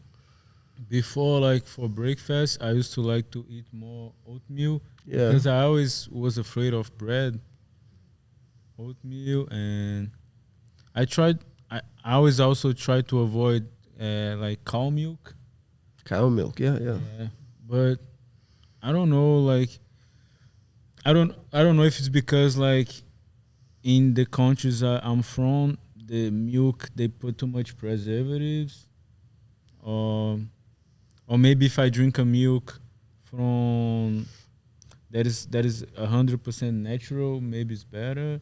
Speaker 3: Before, like for breakfast, I used to like to eat more oatmeal
Speaker 2: Yeah.
Speaker 3: because I always was afraid of bread. Oatmeal, and I tried. I always also try to avoid like cow milk.
Speaker 2: Cow milk. Yeah.
Speaker 3: Yeah, but I don't know. Like I don't know if it's because like in the countries I'm from, the milk they put too much preservatives, or maybe if I drink a milk from that is 100% natural, maybe it's better.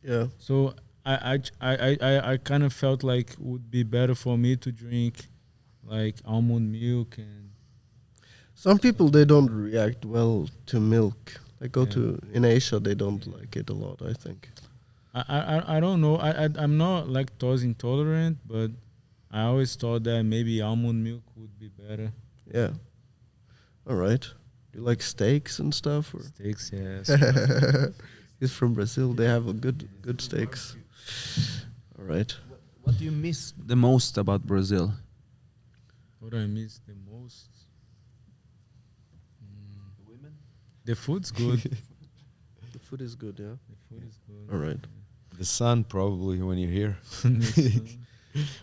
Speaker 2: Yeah.
Speaker 3: So I kind of felt like it would be better for me to drink like almond milk and
Speaker 2: Some people they don't react well to milk. They go
Speaker 3: Yeah.
Speaker 2: to in Asia they don't like it a lot. I think.
Speaker 3: I don't know. I'm not lactose intolerant, but I always thought that maybe almond milk would be better.
Speaker 2: Yeah. All right. Do you like steaks and stuff? Or?
Speaker 3: Steaks, yes.
Speaker 2: He's from Brazil. They have a good steaks. All right.
Speaker 4: What do you miss the most about Brazil?
Speaker 3: What I miss the most? The food's good.
Speaker 2: The food is good. Yeah.
Speaker 3: The food is good.
Speaker 2: All right.
Speaker 1: The sun probably when you're here.
Speaker 3: Yes,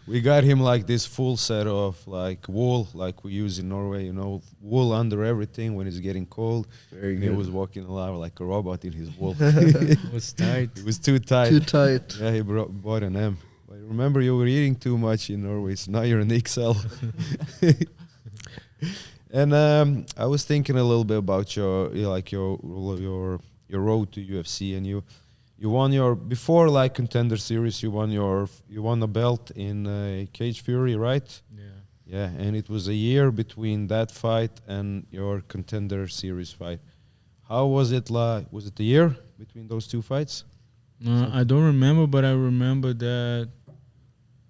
Speaker 1: We got him like this full set of like wool, like we use in Norway, you know, wool under everything when it's getting cold.
Speaker 2: Very
Speaker 1: And he
Speaker 2: good.
Speaker 1: was walking around like a robot in his wool.
Speaker 3: it was tight.
Speaker 1: It was too tight.
Speaker 2: Too tight.
Speaker 1: Yeah, he bought an M. But remember, you were eating too much in Norway, so now you're an XL. And I was thinking a little bit about your road to UFC, and you won your before like Contender Series. You won a belt in Cage Fury, right?
Speaker 3: Yeah.
Speaker 1: Yeah, and it was a year between that fight and your Contender Series fight. How was it like? Was it a year between those two fights?
Speaker 3: No, I don't remember, but I remember that.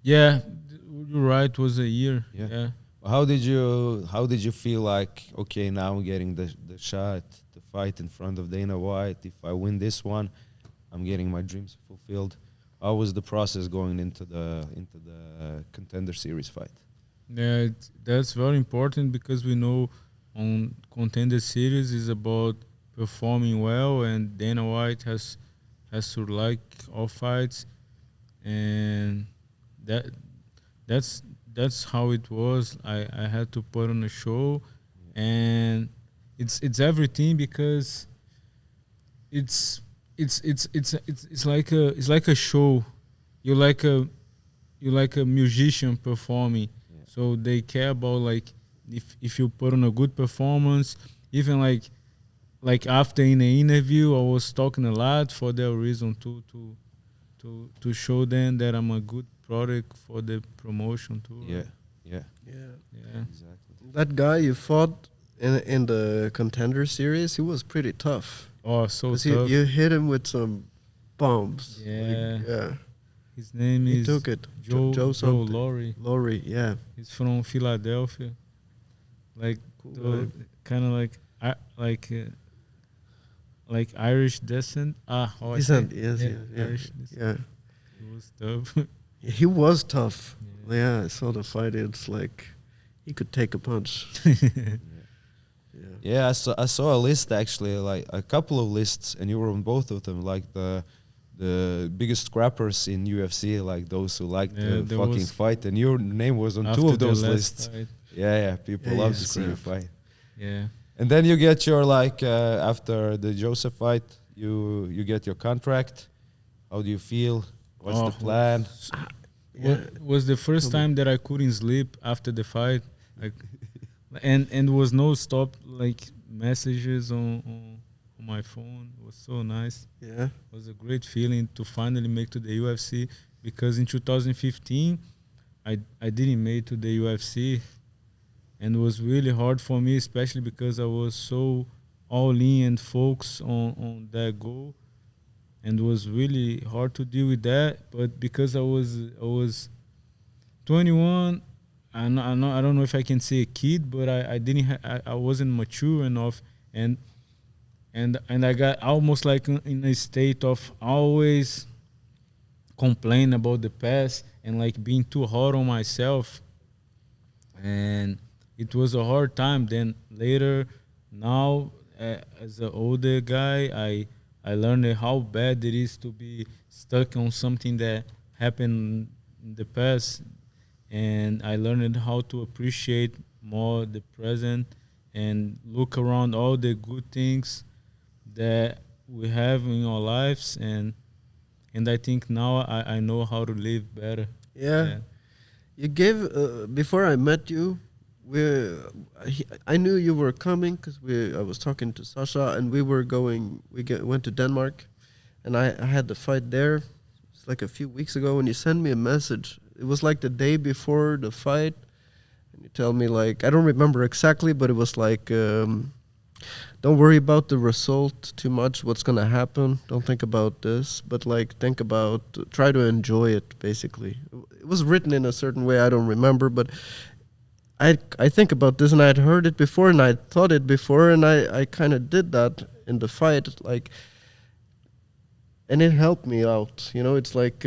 Speaker 3: Yeah, you're right. It was a year.
Speaker 1: Yeah.
Speaker 3: Yeah.
Speaker 1: How did you feel like, okay, now I'm getting the shot, the fight in front of Dana White. If I win this one, I'm getting my dreams fulfilled. How was the process going into the Contender Series fight?
Speaker 3: Yeah, that's very important because we know on Contender Series is about performing well, and Dana White has to like all fights, and that's how it was. I had to put on a show, and it's everything because it's like a show. You're like a musician performing.
Speaker 1: Yeah.
Speaker 3: So they care about like if you put on a good performance, even like after in the interview I was talking a lot for that reason to show them that I'm a good product for the promotion too.
Speaker 1: Yeah.
Speaker 2: Yeah.
Speaker 3: Yeah.
Speaker 1: Exactly.
Speaker 2: That guy you fought in the Contender Series, he was pretty tough.
Speaker 3: Oh, so
Speaker 2: 'Cause
Speaker 3: tough.
Speaker 2: you hit him with some bombs.
Speaker 3: Yeah.
Speaker 2: Yeah.
Speaker 3: His name
Speaker 2: He
Speaker 3: is
Speaker 2: took it.
Speaker 3: Joe
Speaker 2: something.
Speaker 3: Laurie.
Speaker 2: Laurie, yeah.
Speaker 3: He's from Philadelphia. Like
Speaker 2: Cool guy.
Speaker 3: kind of like Irish descent. Oh,
Speaker 2: He said, yes, yeah.
Speaker 3: Irish descent.
Speaker 2: Yeah.
Speaker 3: It was tough.
Speaker 2: He was tough.
Speaker 3: Yeah.
Speaker 2: Yeah, I saw the fight. It's like he could take a punch. Yeah.
Speaker 1: Yeah, I saw a list actually, like a couple of lists, and you were on both of them, like the biggest scrappers in UFC, like those who like
Speaker 3: Yeah,
Speaker 1: to
Speaker 3: there
Speaker 1: fucking
Speaker 3: was-
Speaker 1: fight, and your name was on
Speaker 3: After
Speaker 1: two of
Speaker 3: the
Speaker 1: those
Speaker 3: last
Speaker 1: lists.
Speaker 3: fight.
Speaker 1: Yeah, people
Speaker 2: Yeah,
Speaker 1: love
Speaker 2: yeah,
Speaker 1: to see you
Speaker 2: scrap.
Speaker 1: fight.
Speaker 3: Yeah.
Speaker 1: And then you get your like after the Joseph fight, you get your contract. How do you feel? What's the
Speaker 3: Oh,
Speaker 1: plan?
Speaker 2: Yeah.
Speaker 3: Was the first time that I couldn't sleep after the fight, like, and was no stop like messages on my phone. It was so nice.
Speaker 2: Yeah.
Speaker 3: It was a great feeling to finally make to the UFC because in 2015 I didn't make to the UFC, and it was really hard for me, especially because I was so all in and focused on that goal. And it was really hard to deal with that. But because I was 21, I don't know if I can say a kid, but I wasn't mature enough, and and I got almost like in a state of always complain about the past and like being too hard on myself, and it was a hard time. Then later, now as an older guy, I learned how bad it is to be stuck on something that happened in the past, and I learned how to appreciate more the present and look around all the good things that we have in our lives, and I think now I know how to live better.
Speaker 2: Yeah. You gave before I met you. I knew you were coming because I was talking to Sasha, and we were going. Went to Denmark, and I had the fight there. It's like a few weeks ago, and you sent me a message. It was like the day before the fight, and you tell me like, I don't remember exactly, but it was like, don't worry about the result too much. What's gonna happen? Don't think about this, but like think about, try to enjoy it. Basically, it was written in a certain way. I don't remember, but I think about this, and I'd heard it before, and I thought it before, and I kind of did that in the fight, like, and it helped me out. You know, it's like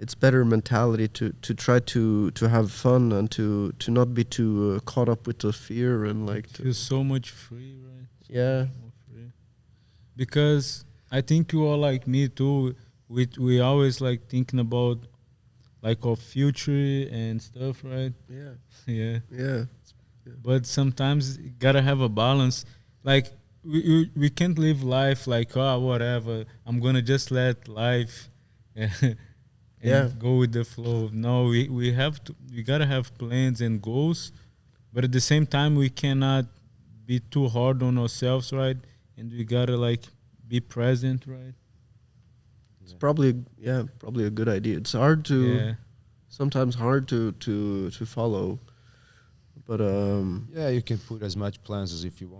Speaker 2: it's better mentality to try to have fun and to not be too caught up with the fear and like.
Speaker 3: Feel so much free, right?
Speaker 2: Yeah.
Speaker 3: More free. Because I think you are like me too. We always like thinking about like our future and stuff, right?
Speaker 2: Yeah.
Speaker 3: Yeah.
Speaker 2: Yeah.
Speaker 3: But sometimes you gotta have a balance. Like we can't live life like, oh, whatever, I'm gonna just let life and go with the flow. No, we gotta have plans and goals, but at the same time we cannot be too hard on ourselves, right? And we gotta like be present, right?
Speaker 2: It's probably a good idea. It's hard to sometimes hard to follow, but
Speaker 1: yeah, you can put as much plans as if you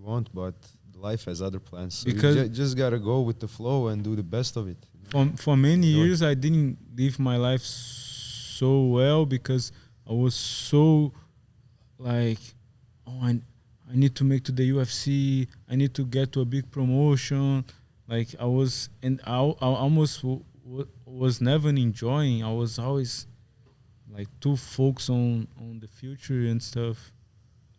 Speaker 1: want, but life has other plans. So
Speaker 3: Because
Speaker 1: you just gotta go with the flow and do the best of it.
Speaker 3: For many years, I didn't live my life so well because I was so like, oh, I need to make to the UFC. I need to get to a big promotion. Like I was, and I almost was never enjoying. I was always like too focused on the future and stuff.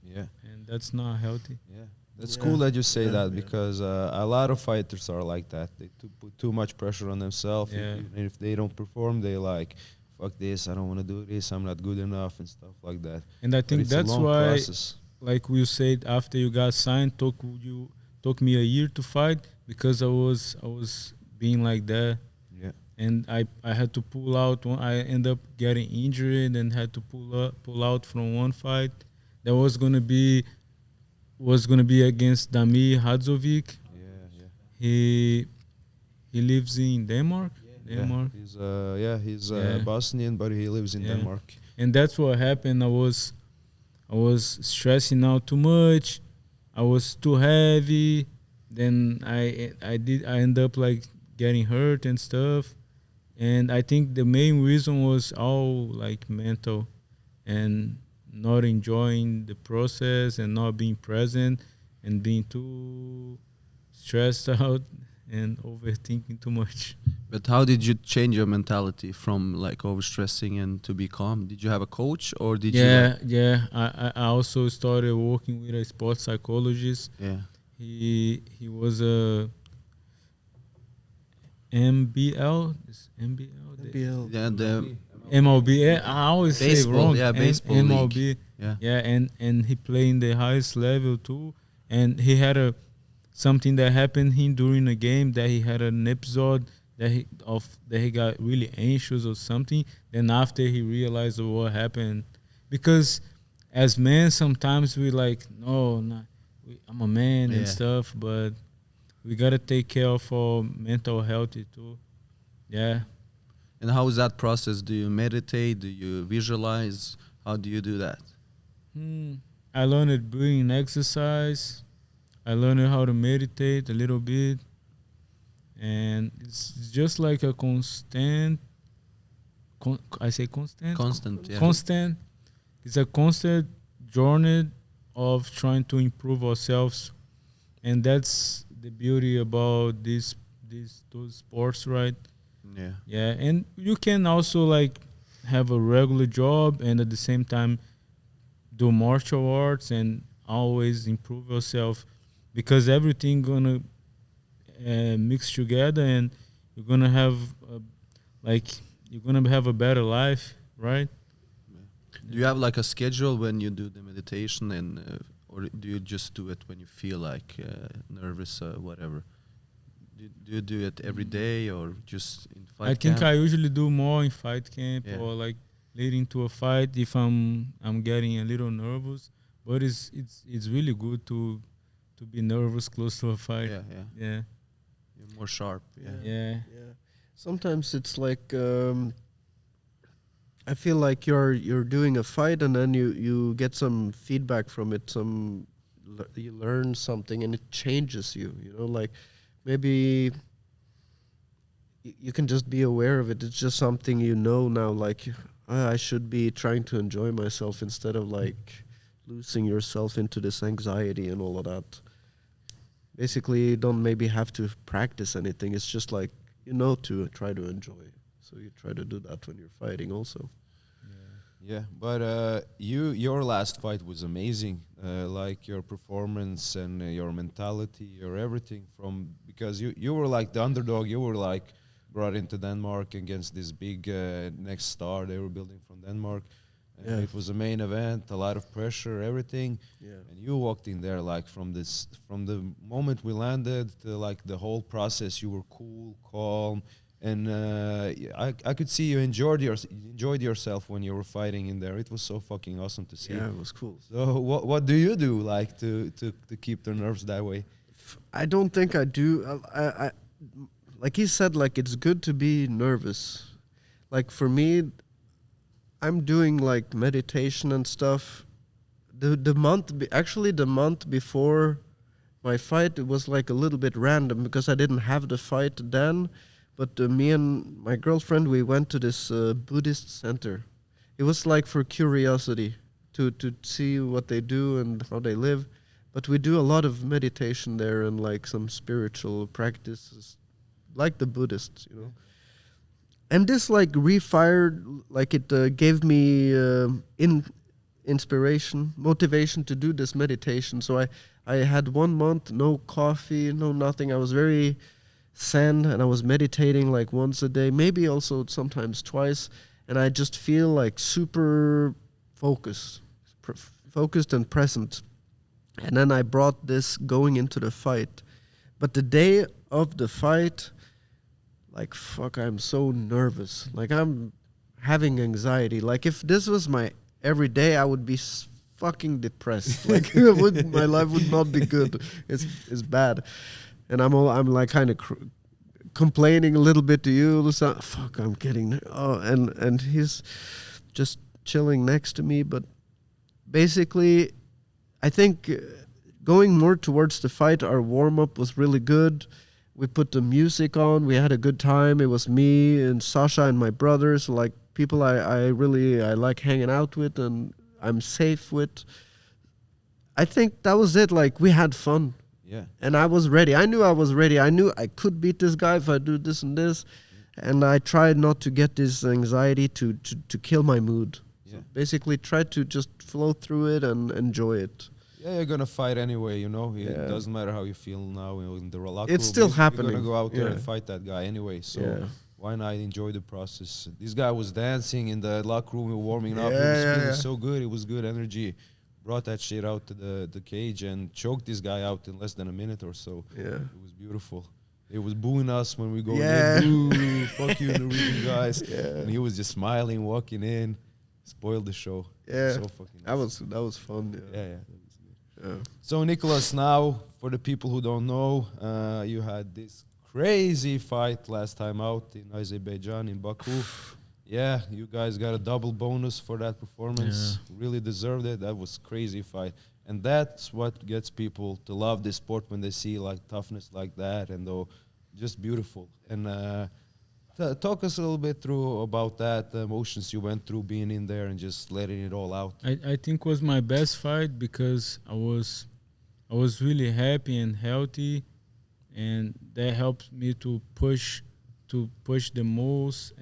Speaker 1: Yeah,
Speaker 3: and that's not healthy.
Speaker 1: Yeah. It's cool that you say that because a lot of fighters are like that. They put too much pressure on themselves. And if they don't perform, they like, fuck this, I don't want to do this, I'm not good enough and stuff like that.
Speaker 3: And I think that's why, like we said, after you got signed, took me a year to fight because I was being like that.
Speaker 1: Yeah.
Speaker 3: And I had to pull out. I ended up getting injured and had to pull out from one fight. That was gonna be against Damir Hadzovic.
Speaker 1: Yeah.
Speaker 3: He lives in Denmark. Denmark.
Speaker 1: He's Bosnian, but he lives in Denmark.
Speaker 3: And that's what happened. I was stressing out too much. I was too heavy. Then I ended up like getting hurt and stuff. And I think the main reason was all like mental and not enjoying the process and not being present and being too stressed out and overthinking too much.
Speaker 4: But how did you change your mentality from like overstressing and to be calm? Did you have a coach or did you?
Speaker 3: Yeah. I also started working with a sports psychologist.
Speaker 4: Yeah.
Speaker 3: He was a MBL.
Speaker 2: yeah,
Speaker 4: the
Speaker 3: MLB. Yeah, I always
Speaker 4: baseball,
Speaker 3: say wrong.
Speaker 4: yeah, baseball
Speaker 3: MLB.
Speaker 4: league.
Speaker 3: Yeah, and he played in the highest level too. And he had something that happened him during a game that he had an episode that he got really anxious or something. Then after he realized what happened, because as men sometimes we like I'm a man and stuff, but we gotta take care of our mental health too. Yeah.
Speaker 4: And how is that process? Do you meditate? Do you visualize? How do you do that?
Speaker 3: I learned breathing exercise. I learned how to meditate a little bit. And it's just like a constant. I say constant?
Speaker 4: Constant, yeah.
Speaker 3: Constant. It's a constant journey of trying to improve ourselves and that's the beauty about those sports, right?
Speaker 4: Yeah.
Speaker 3: Yeah, and you can also like have a regular job and at the same time do martial arts and always improve yourself, because everything gonna mix together, and you're gonna have like you're gonna have a better life, right?
Speaker 4: Do you have like a schedule when you do the meditation, and or do you just do it when you feel like nervous or whatever? Do you do it every day or just in fight
Speaker 3: I think
Speaker 4: camp?
Speaker 3: I usually do more in fight camp
Speaker 4: Yeah.
Speaker 3: or like leading to a fight if I'm getting a little nervous. But it's really good to be nervous close to a fight.
Speaker 4: Yeah, yeah.
Speaker 3: Yeah.
Speaker 4: You're more sharp. Yeah.
Speaker 3: Yeah.
Speaker 2: Yeah. Sometimes it's like I feel like you're doing a fight and then you get some feedback from it. You learn something and it changes you. You know, like maybe you can just be aware of it. It's just something you know now. Like I should be trying to enjoy myself instead of like losing yourself into this anxiety and all of that. Basically, you don't maybe have to practice anything. It's just like, you know, to try to enjoy. So you try to do that when you're fighting also.
Speaker 1: Yeah, but your last fight was amazing. Like your performance and your mentality, your everything because you were like the underdog. You were like brought into Denmark against this big next star they were building from Denmark. And it was a main event, a lot of pressure, everything.
Speaker 2: Yeah.
Speaker 1: And you walked in there like from the moment we landed to like the whole process. You were cool, calm. And I could see you enjoyed yourself when you were fighting in there. It was so fucking awesome to see.
Speaker 2: Yeah, it was cool.
Speaker 1: So what do you do like to keep the nerves that way?
Speaker 2: I don't think I do. I like he said, like it's good to be nervous. Like for me, I'm doing like meditation and stuff. The month before my fight, it was like a little bit random because I didn't have the fight then. But me and my girlfriend, we went to this Buddhist center. It was like for curiosity to see what they do and how they live. But we do a lot of meditation there and like some spiritual practices, like the Buddhists, you know. And this like refired, like it gave me inspiration, motivation to do this meditation. So I had 1 month, no coffee, no nothing. I was very zen and I was meditating like once a day, maybe also sometimes twice. And I just feel like super focused and present. And then I brought this going into the fight. But the day of the fight, like, fuck, I'm so nervous. Like, I'm having anxiety. Like, if this was my every day, I would be fucking depressed. Like, my life would not be good. It's bad. And I'm like kind of complaining a little bit to you. Fuck, I'm getting... and he's just chilling next to me. But basically, I think going more towards the fight, our warm-up was really good. We put the music on. We had a good time. It was me and Sasha and my brothers, like people I like hanging out with and I'm safe with. I think that was it. Like we had fun.
Speaker 1: Yeah.
Speaker 2: And I was ready. I knew I was ready. I knew I could beat this guy if I do this and this. And I tried not to get this anxiety to kill my mood.
Speaker 1: Yeah.
Speaker 2: So basically try to just flow through it and enjoy it.
Speaker 1: Yeah, you're gonna fight anyway, you know. It
Speaker 2: Yeah.
Speaker 1: doesn't matter how you feel now in the locker
Speaker 2: It's
Speaker 1: room.
Speaker 2: still
Speaker 1: You're
Speaker 2: happening.
Speaker 1: gonna go out there
Speaker 2: Yeah.
Speaker 1: and fight that guy anyway. So
Speaker 2: Yeah.
Speaker 1: why not enjoy the process? This guy was dancing in the locker room, warming up. He
Speaker 2: Yeah,
Speaker 1: was
Speaker 2: yeah,
Speaker 1: feeling
Speaker 2: yeah.
Speaker 1: so good. It was good energy. Brought that shit out to the cage and choked this guy out in less than a minute or so.
Speaker 2: Yeah.
Speaker 1: It was beautiful. It was booing us when we go
Speaker 2: Yeah.
Speaker 1: in. Boo, fuck you, Norwegian guys.
Speaker 2: Yeah.
Speaker 1: And he was just smiling, walking in. Spoiled the show.
Speaker 2: Yeah.
Speaker 1: So fucking
Speaker 2: That
Speaker 1: awesome.
Speaker 2: was fun.
Speaker 1: Yeah, yeah. That was good.
Speaker 2: Yeah.
Speaker 1: So, Nikolas, now, for the people who don't know, you had this crazy fight last time out in Azerbaijan, in Baku. Yeah, you guys got a double bonus for that performance. Really deserved it. That was crazy fight. And that's what gets people to love this sport when they see like toughness like that and just beautiful. And talk us a little bit through about that, the emotions you went through being in there and just letting it all out.
Speaker 3: I think was my best fight because I was I was really happy and healthy, and that helped me to push the most,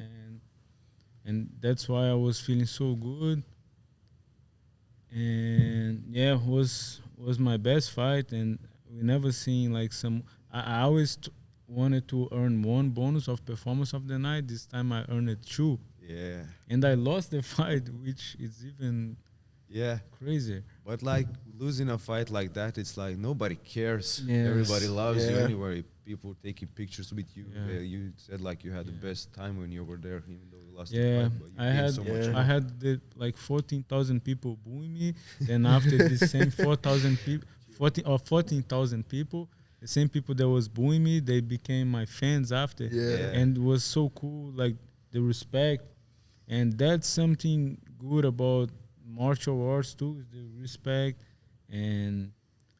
Speaker 3: and that's why I was feeling so good. And yeah, was my best fight, and we never seen like some. I always wanted to earn one bonus of performance of the night. This time I earned it two,
Speaker 1: Yeah.
Speaker 3: and I lost the fight, which is even
Speaker 1: Yeah.
Speaker 3: crazier.
Speaker 1: But like losing a fight like that, it's like nobody cares.
Speaker 3: Yes.
Speaker 1: Everybody loves you
Speaker 2: Yeah.
Speaker 1: anyway. People taking pictures with you.
Speaker 3: Yeah.
Speaker 1: You said like you had the
Speaker 3: Yeah.
Speaker 1: best time when you were there, even though you lost the
Speaker 3: Yeah,
Speaker 1: fight. But you
Speaker 3: I
Speaker 1: gained
Speaker 3: had
Speaker 1: so much
Speaker 2: Yeah.
Speaker 3: I
Speaker 1: more.
Speaker 3: had like 14,000 people booing me. Then after the same 4,000 people, 14,000 people, the same people that was booing me, they became my fans after.
Speaker 2: Yeah.
Speaker 3: And it was so cool, like the respect, and that's something good about martial arts too, is the respect. And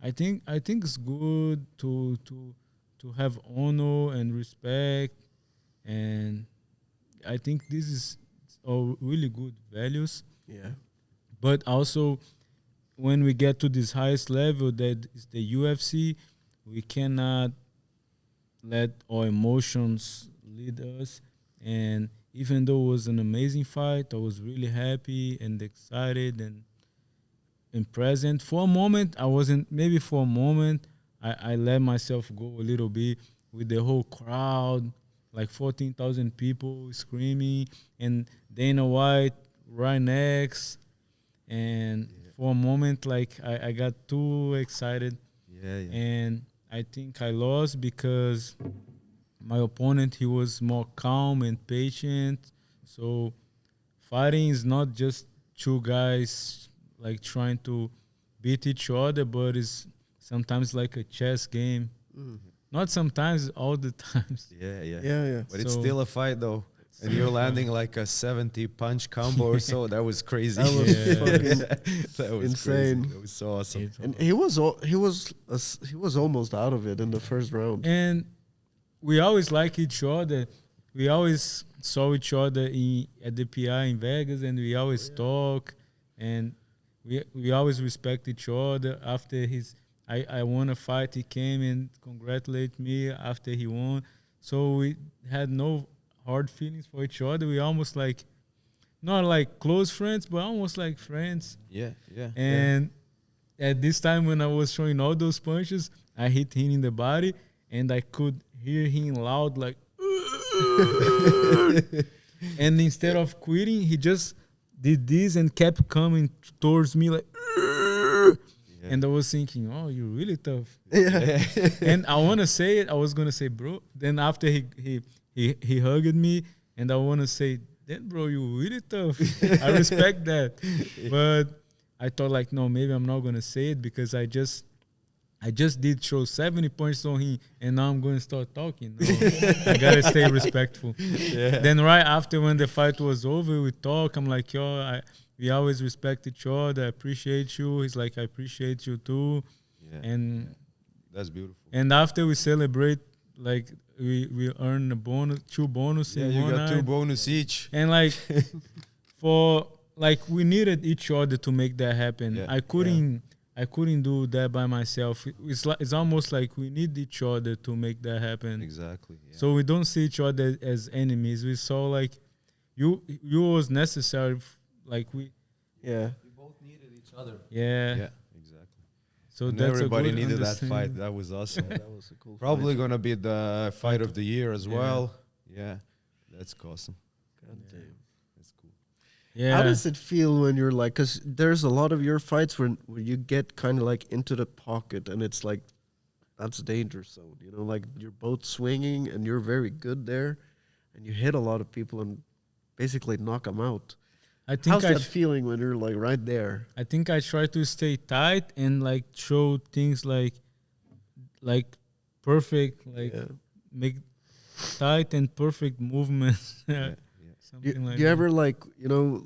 Speaker 3: I think it's good to have honor and respect, and I think this is all really good values.
Speaker 2: Yeah.
Speaker 3: But also, when we get to this highest level, that is the UFC, we cannot let our emotions lead us. And even though it was an amazing fight, I was really happy and excited and present. For a moment, I wasn't. Maybe for a moment, I let myself go a little bit with the whole crowd, like 14,000 people screaming, and Dana White right next. And for a moment, like I got too excited,
Speaker 1: Yeah, yeah.
Speaker 3: and I think I lost because my opponent, he was more calm and patient. So fighting is not just two guys like trying to beat each other, but it's sometimes like a chess game. Not sometimes, all the times.
Speaker 1: Yeah, yeah.
Speaker 2: Yeah, yeah.
Speaker 1: But it's
Speaker 3: So-
Speaker 1: still a fight though. And you're landing like a 70 punch combo or so. That was crazy.
Speaker 2: That was
Speaker 3: Yeah.
Speaker 2: fucking
Speaker 1: That was
Speaker 2: insane.
Speaker 1: crazy. That was so awesome.
Speaker 2: And he was almost out of it in the first round.
Speaker 3: And we always like each other. We always saw each other at the PI in Vegas, and we always talk, and we always respect each other. After I won a fight, he came and congratulated me after he won. So we had no hard feelings for each other. We almost like, not like close friends, but almost like friends.
Speaker 1: Yeah, yeah.
Speaker 3: And at this time when I was throwing all those punches, I hit him in the body, and I could hear him loud like, and instead of quitting, he just did this and kept coming towards me like, and I was thinking, oh, you're really tough.
Speaker 2: Yeah.
Speaker 3: And I want to say it. I was gonna say, bro. Then after he hugged me, and I want to say, then bro, you really tough. I respect that, but I thought like, no, maybe I'm not gonna say it because I just did throw 70 punches on him, and now I'm going to start talking. No, I gotta stay respectful.
Speaker 1: Yeah.
Speaker 3: Then right after, when the fight was over, we talk. I'm like, yo, we always respect each other. I appreciate you. He's like, I appreciate you too.
Speaker 1: Yeah.
Speaker 3: And
Speaker 1: That's beautiful.
Speaker 3: and after we celebrate, like we earn a bonus, two bonus
Speaker 1: Yeah,
Speaker 3: in
Speaker 1: you
Speaker 3: one
Speaker 1: got two
Speaker 3: night.
Speaker 1: bonus each.
Speaker 3: And like for like we needed each other to make that happen.
Speaker 1: Yeah.
Speaker 3: I couldn't do that by myself. It's almost like we need each other to make that happen.
Speaker 1: Exactly. Yeah.
Speaker 3: So we don't see each other as enemies. We saw like you was necessary. Like we,
Speaker 2: Yeah.
Speaker 4: We both needed each other.
Speaker 3: yeah.
Speaker 1: yeah, exactly.
Speaker 3: So
Speaker 1: And
Speaker 3: that's
Speaker 1: everybody
Speaker 3: a good
Speaker 1: needed that
Speaker 3: understanding.
Speaker 1: fight. That was awesome.
Speaker 2: That was a cool
Speaker 1: Probably
Speaker 2: fight.
Speaker 1: gonna be the fight of the year as
Speaker 3: Yeah.
Speaker 1: well. Yeah, that's awesome.
Speaker 2: God damn.
Speaker 1: That's cool.
Speaker 3: Yeah.
Speaker 2: How does it feel when you're like, because there's a lot of your fights where you get kind of like into the pocket and it's like, that's danger zone, you know, like you're both swinging and you're very good there and you hit a lot of people and basically knock them out.
Speaker 3: I think
Speaker 2: How's that feeling when you're like right there?
Speaker 3: I think I try to stay tight and like show things like perfect, like
Speaker 2: Yeah.
Speaker 3: make tight and perfect movements.
Speaker 1: Yeah,
Speaker 3: Something
Speaker 2: Do
Speaker 3: like
Speaker 2: you
Speaker 3: that.
Speaker 2: ever like, you know,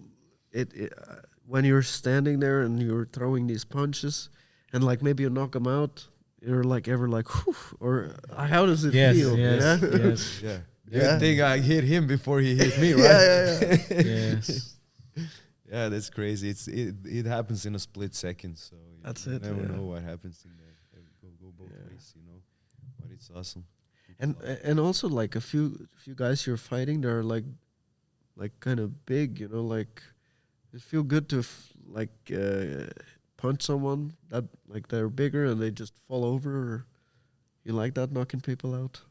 Speaker 2: when you're standing there and you're throwing these punches and like maybe you knock them out, you're like ever like, whew, or how does it
Speaker 3: Yes,
Speaker 2: feel?
Speaker 3: yes,
Speaker 2: Yeah?
Speaker 3: yes,
Speaker 1: yeah.
Speaker 2: Yeah.
Speaker 1: Good thing I hit him before he hit me, right?
Speaker 2: Yeah.
Speaker 3: yes.
Speaker 1: Yeah, that's crazy. It happens in a split second, so
Speaker 2: That's
Speaker 1: you
Speaker 2: it,
Speaker 1: never
Speaker 2: yeah.
Speaker 1: know what happens in there. go both ways, But it's awesome.
Speaker 2: And also like a few guys you're fighting, they're like kind of big, like it feel good to punch someone that like they're bigger and they just fall over. Or you like that, knocking people out?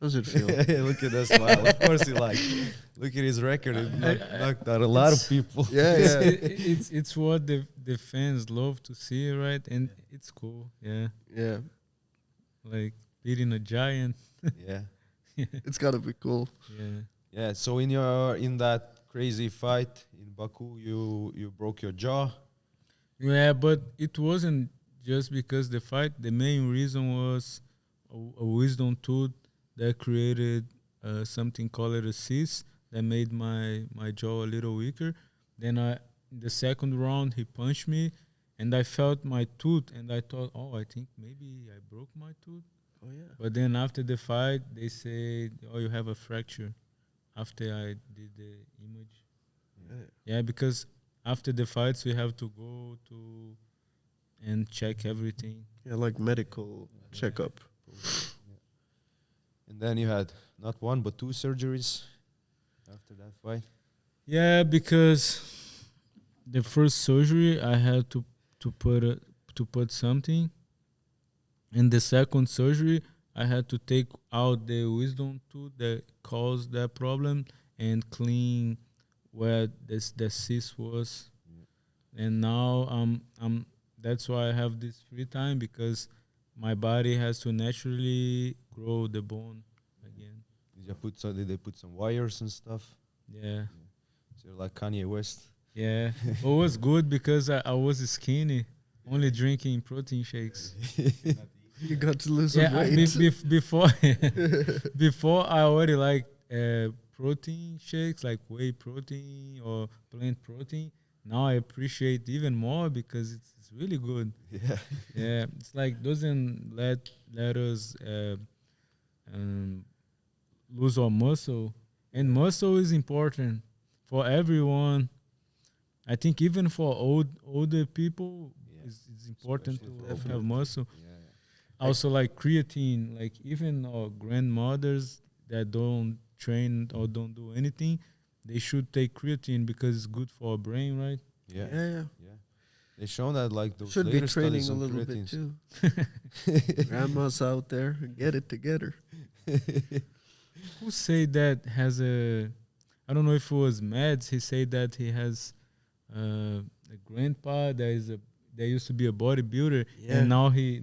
Speaker 2: How does it feel?
Speaker 1: Look at that smile. Of course he like. Look at his record. He knocked out a lot of people.
Speaker 2: Yeah.
Speaker 3: It's what the fans love to see, right? And it's cool. Yeah.
Speaker 2: Yeah.
Speaker 3: Like beating a giant.
Speaker 1: Yeah.
Speaker 2: It's gotta be cool.
Speaker 3: Yeah.
Speaker 1: Yeah. So in that crazy fight in Baku, you broke your jaw.
Speaker 3: Yeah, but it wasn't just because the fight. The main reason was a wisdom tooth that created something called a cyst that made my jaw a little weaker. Then in the second round, he punched me, and I felt my tooth, and I thought, I think maybe I broke my tooth.
Speaker 2: Oh yeah.
Speaker 3: But then after the fight, they said, you have a fracture. After I did the image. Yeah, because after the fights, we have to go to and check everything.
Speaker 2: Yeah, like medical checkup.
Speaker 1: And then you had not one but two surgeries after that fight.
Speaker 3: Yeah, because the first surgery I had to put something, and the second surgery I had to take out the wisdom tooth that caused that problem and clean where the cyst was. And now that's why I have this free time, because my body has to naturally grow the bone again.
Speaker 1: Did they put some wires and stuff?
Speaker 3: Yeah.
Speaker 1: So you're like Kanye West.
Speaker 3: Yeah. But it was good because I was skinny, only drinking protein shakes.
Speaker 2: You got to lose some weight.
Speaker 3: Before I already liked protein shakes, like whey protein or plant protein. Now I appreciate even more because it's really good.
Speaker 1: Yeah.
Speaker 3: Yeah, it's like doesn't let us lose our muscle, and muscle is important for everyone. I think even for older people, it's important to have muscle. Yeah. Also, like creatine, like even our grandmothers that don't train or don't do anything, they should take creatine because it's good for our brain, right?
Speaker 1: Yeah. They shown that like those
Speaker 2: should be
Speaker 1: later
Speaker 2: training
Speaker 1: studies
Speaker 2: a
Speaker 1: on
Speaker 2: little
Speaker 1: creatines.
Speaker 2: bit too. Grandma's out there, get it together.
Speaker 3: Who say that has a? I don't know if it was Mads. He said that he has a grandpa that used to be a bodybuilder, and now he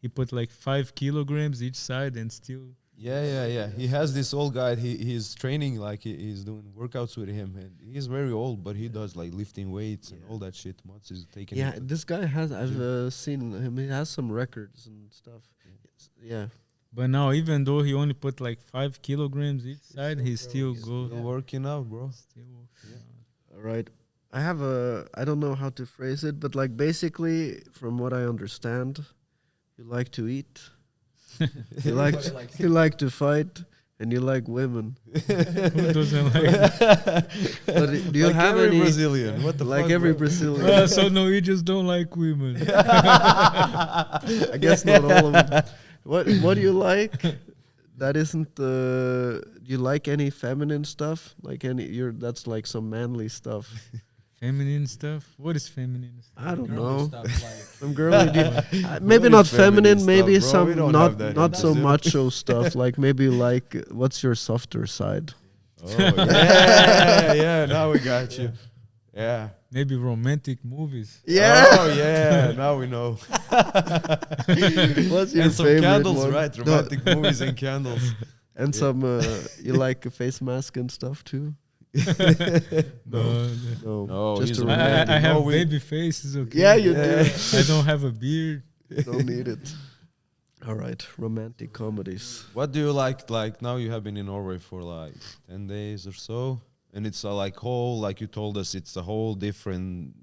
Speaker 3: he put like 5 kilograms each side and still.
Speaker 1: Yeah. He has this old guy. He's training, like he's doing workouts with him, and he's very old, but he does like lifting weights and all that shit. Mats is taking.
Speaker 2: Yeah, this guy has. I've seen him. He has some records and stuff. Yeah.
Speaker 3: But now, even though he only put like 5 kilograms each side, he still goes.
Speaker 1: Still working out, bro.
Speaker 3: Still working out.
Speaker 2: All right. I don't know how to phrase it, but like basically, from what I understand, you like to eat. you like to fight, and you like women.
Speaker 3: Who doesn't like?
Speaker 2: But do you
Speaker 1: like
Speaker 2: have
Speaker 1: every
Speaker 2: any
Speaker 1: Brazilian? What the
Speaker 2: like
Speaker 1: fuck,
Speaker 2: every
Speaker 1: bro?
Speaker 2: Brazilian?
Speaker 3: So Norwegians don't like women.
Speaker 2: I guess not all of them. What do you like? That isn't do you like any feminine stuff? Like that's like some manly stuff.
Speaker 3: Feminine stuff? What is feminine stuff?
Speaker 2: I don't know.
Speaker 4: Stuff like
Speaker 2: Some girly maybe not feminine, maybe
Speaker 1: stuff, bro? We
Speaker 2: some
Speaker 1: don't have that
Speaker 2: not
Speaker 1: in
Speaker 2: so
Speaker 1: Brazil.
Speaker 2: macho stuff. Like maybe like what's your softer side?
Speaker 1: Oh yeah. Now we got you. Yeah.
Speaker 3: Maybe romantic movies.
Speaker 2: Yeah.
Speaker 1: Oh yeah. Now we know.
Speaker 2: What's your
Speaker 1: And some
Speaker 2: favorite
Speaker 1: candles,
Speaker 2: one?
Speaker 1: right? Romantic movies and candles.
Speaker 2: And some you like a face mask and stuff too?
Speaker 3: No.
Speaker 1: No,
Speaker 2: just
Speaker 1: he's
Speaker 2: a
Speaker 1: a
Speaker 2: romantic.
Speaker 3: I have
Speaker 1: No, we-
Speaker 3: baby face. It's okay.
Speaker 2: Yeah, you
Speaker 1: Yeah.
Speaker 2: do.
Speaker 3: I don't have a beard.
Speaker 2: You don't need it. All right, romantic comedies.
Speaker 1: What do you like? Like now you have been in Norway for like 10 days or so, and it's like you told us, it's a whole different.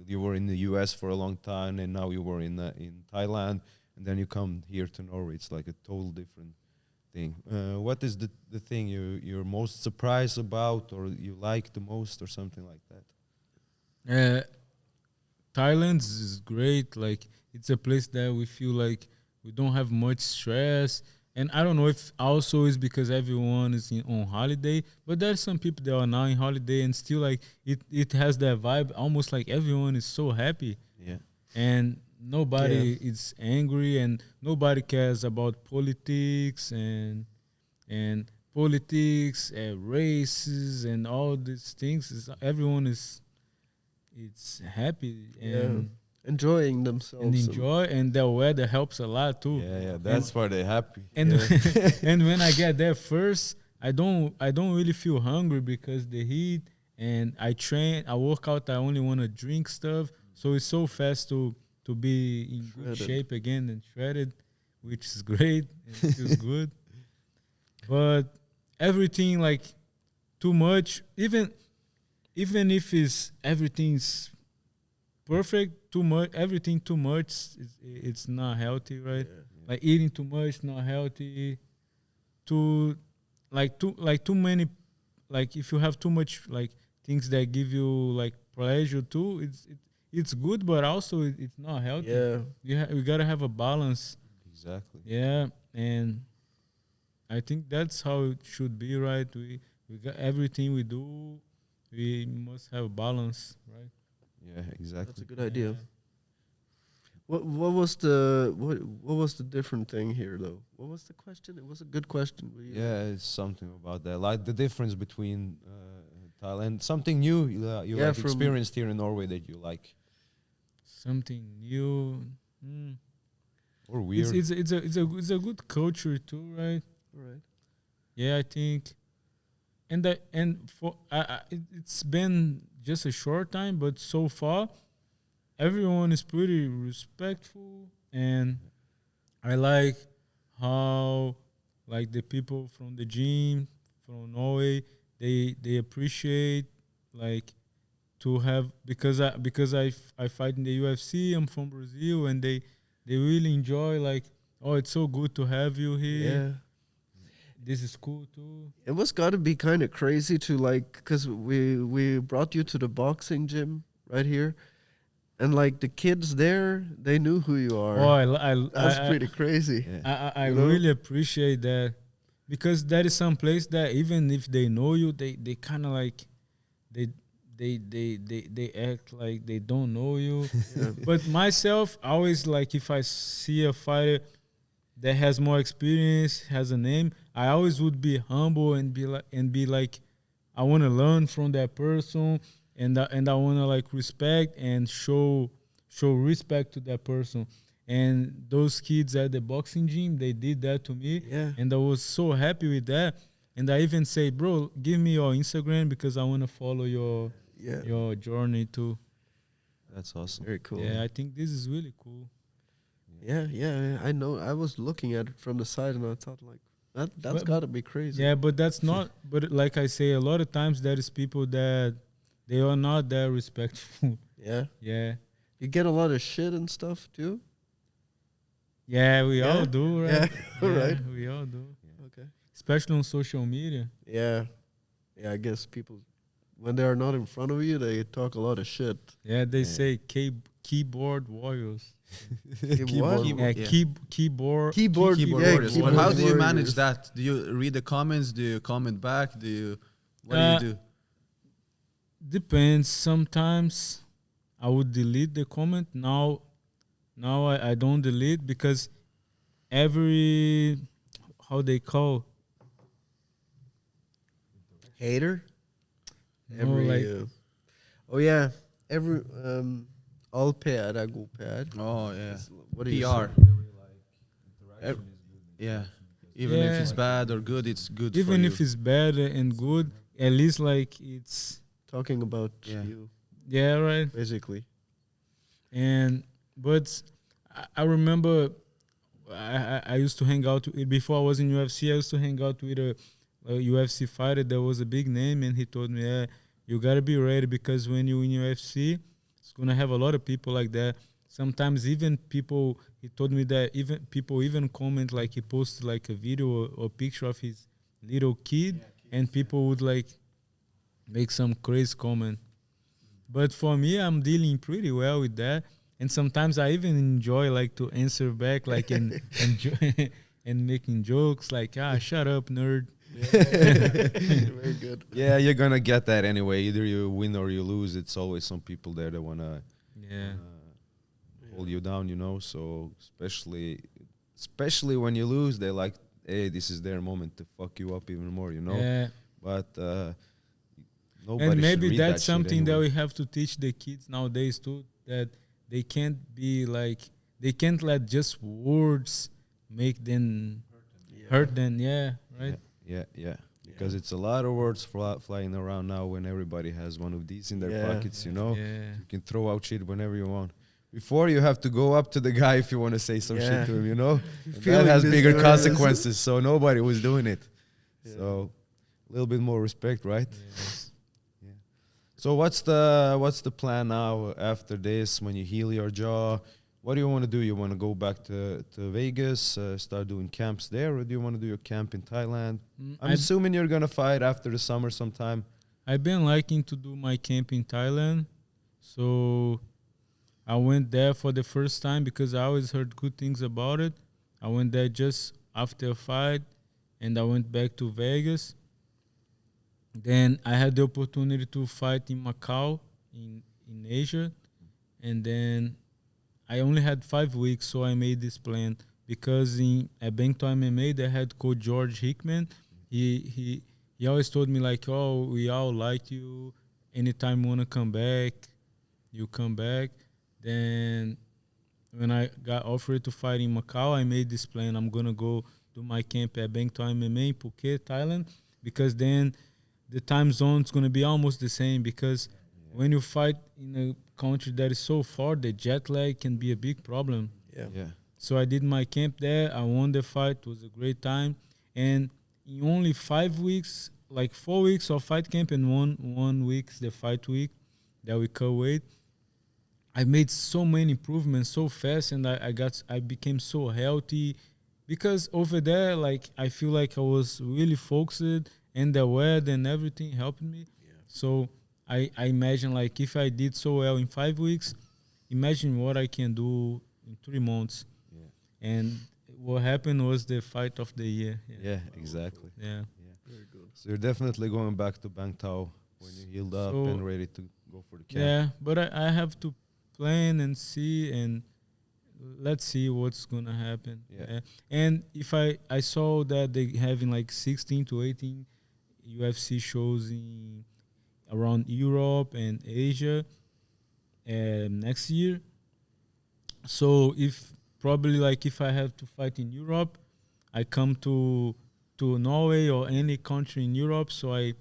Speaker 1: You were in the US for a long time, and now you were in Thailand, and then you come here to Norway. It's like a total different thing. What is the thing you're most surprised about, or you like the most, or something like that?
Speaker 3: Thailand is great. Like it's a place that we feel like we don't have much stress. And I don't know if also is because everyone is on holiday, but there's some people that are now in holiday and still like it has that vibe, almost like everyone is so happy.
Speaker 4: Yeah.
Speaker 3: And nobody is angry and nobody cares about politics and politics and races and all these things. Everyone is it's happy and
Speaker 2: enjoying themselves
Speaker 3: and enjoy, and the weather helps a lot too.
Speaker 1: Yeah, that's why they're happy.
Speaker 3: And and when I get there first, I don't really feel hungry because the heat, and I train, I work out, I only want to drink stuff, so it's so fast to be in good shape again and shredded, which is great and it feels good. But everything like too much, even if everything's perfect, too much, everything too much, it's not healthy, right? Like eating too much, not healthy. Too many, like if you have too much like things that give you like pleasure too, it's good, but also it's not healthy.
Speaker 2: Yeah,
Speaker 3: We gotta have a balance.
Speaker 1: Exactly.
Speaker 3: Yeah, and I think that's how it should be, right? We got everything we do, we must have balance, right?
Speaker 1: Yeah, exactly.
Speaker 2: that's a good idea. What was the different thing here though? What was the question? It was a good question.
Speaker 1: Yeah, it's something about that. Like the difference between Thailand, something new you like experienced here in Norway that you like,
Speaker 3: Something new.
Speaker 1: or weird.
Speaker 3: It's a good culture too, right?
Speaker 2: Right.
Speaker 3: Yeah, I think, and for it's been just a short time, but so far, everyone is pretty respectful, and I like how like the people from the gym from Norway, they appreciate like to have, because I fight in the UFC. I'm from Brazil, and they really enjoy like, oh, it's so good to have you here.
Speaker 2: Yeah.
Speaker 3: This is cool too.
Speaker 2: It was got to be kind of crazy to like, because we brought you to the boxing gym right here, and like the kids there, they knew who you are.
Speaker 3: Oh,
Speaker 2: That's pretty crazy.
Speaker 1: Yeah.
Speaker 3: I really appreciate that, because that is some place that even if they know you, they kind of like they act like they don't know you. But myself, I always like, if I see a fighter that has more experience, has a name, I always would be humble and be like I want to learn from that person, and I want to like respect and show respect to that person. And those kids at the boxing gym, they did that to me, and I was so happy with that. And I even say, bro, give me your Instagram because I want to follow your journey too.
Speaker 1: That's awesome.
Speaker 2: Very cool.
Speaker 3: Yeah, I think this is really cool.
Speaker 2: Yeah, I know. I was looking at it from the side, and I thought like that's got to be crazy.
Speaker 3: Yeah, but that's not. But like I say, a lot of times there is people that they are not that respectful.
Speaker 2: Yeah.
Speaker 3: You
Speaker 2: get a lot of shit and stuff too.
Speaker 3: Yeah, we all do, right?
Speaker 2: Yeah, right.
Speaker 3: We all do.
Speaker 2: Okay.
Speaker 3: Especially on social media.
Speaker 2: Yeah, I guess people, when they are not in front of you, they talk a lot of shit.
Speaker 3: Yeah, they say keyboard warriors.
Speaker 2: Keyboard.
Speaker 3: Keyboard
Speaker 4: warriors. But how do you manage
Speaker 2: warriors.
Speaker 4: that? Do you read the comments? Do you comment back? What do you do?
Speaker 3: Depends. Sometimes I would delete the comment. Now I don't delete, because every, how they call,
Speaker 2: Hater.
Speaker 3: Every
Speaker 2: Every all pad, I go pad.
Speaker 4: Oh yeah.
Speaker 2: What do you
Speaker 4: PR.
Speaker 2: say?
Speaker 4: Yeah. Even if it's bad or good, it's good for you.
Speaker 3: even if it's bad and good, at least like it's
Speaker 2: Talking about you,
Speaker 3: right.
Speaker 2: basically.
Speaker 3: But I remember I used to hang out before I was in UFC. I used to hang out with a UFC fighter that was a big name, and he told me, "Yeah, you gotta be ready, because when you in UFC, it's gonna have a lot of people like that. Sometimes even people." He told me that even people comment, like he posted like a video or picture of his little kid, and people would like make some crazy comment. But for me, I'm dealing pretty well with that. And sometimes I even enjoy like to answer back, like and and making jokes, like shut up, nerd.
Speaker 2: Very good.
Speaker 1: Yeah, you're gonna get that anyway. Either you win or you lose. It's always some people there that wanna hold you down, you know. So especially when you lose, they're like, hey, this is their moment to fuck you up even more, you know.
Speaker 3: Yeah.
Speaker 1: But nobody
Speaker 3: And
Speaker 1: should
Speaker 3: maybe
Speaker 1: read
Speaker 3: that's
Speaker 1: that
Speaker 3: something
Speaker 1: shit
Speaker 3: that
Speaker 1: anyway.
Speaker 3: we have to teach the kids nowadays too, that they can't be like, they can't let just words make them hurt them. Yeah, right.
Speaker 1: Yeah. Because it's a lot of words flying around now when everybody has one of these in their pockets, you know.
Speaker 3: Yeah.
Speaker 1: You can throw out shit whenever you want. Before, you have to go up to the guy if you want to say some shit to him, you know. And that
Speaker 2: Feeling
Speaker 1: has
Speaker 2: this
Speaker 1: bigger
Speaker 2: nervous.
Speaker 1: consequences, so nobody was doing it. So a little bit more respect, right?
Speaker 3: Yes.
Speaker 1: Yeah. So what's the plan now after this? When you heal your jaw, what do you want to do? You want to go back to Vegas, start doing camps there, or do you want to do your camp in Thailand? I'm assuming you're gonna fight after the summer sometime.
Speaker 3: I've been liking to do my camp in Thailand, so I went there for the first time because I always heard good things about it. I went there just after a fight, and I went back to Vegas. Then I had the opportunity to fight in Macau, in Asia, and then I only had 5 weeks, so I made this plan because at Bangkok MMA, the head coach George Hickman, he always told me like, oh, we all like you. Anytime you wanna come back, you come back. Then when I got offered to fight in Macau, I made this plan. I'm gonna go do my camp at Bangkok MMA in Phuket, Thailand, because then the time zone is gonna be almost the same. Because when you fight in a country that is so far, the jet lag can be a big problem.
Speaker 1: Yeah.
Speaker 3: So I did my camp there. I won the fight. It was a great time. And in only 5 weeks, like 4 weeks of fight camp and one week, the fight week that we cut weight, I made so many improvements so fast, and I became so healthy because over there, like I feel like I was really focused, and the weather and everything helped me. So I imagine like if I did so well in 5 weeks, imagine what I can do in 3 months. And what happened was the fight of the year.
Speaker 1: Yeah, exactly.
Speaker 3: Yeah.
Speaker 2: Very good.
Speaker 1: So you're definitely going back to Bangtao when you're healed up
Speaker 3: So-
Speaker 1: and ready to go for the camp.
Speaker 3: Yeah, but I have to plan and see, and let's see what's gonna happen.
Speaker 1: Yeah.
Speaker 3: And if I saw that they having like 16 to 18 UFC shows in around Europe and Asia next year. So if probably like if I have to fight in Europe, I come to Norway or any country in Europe, so I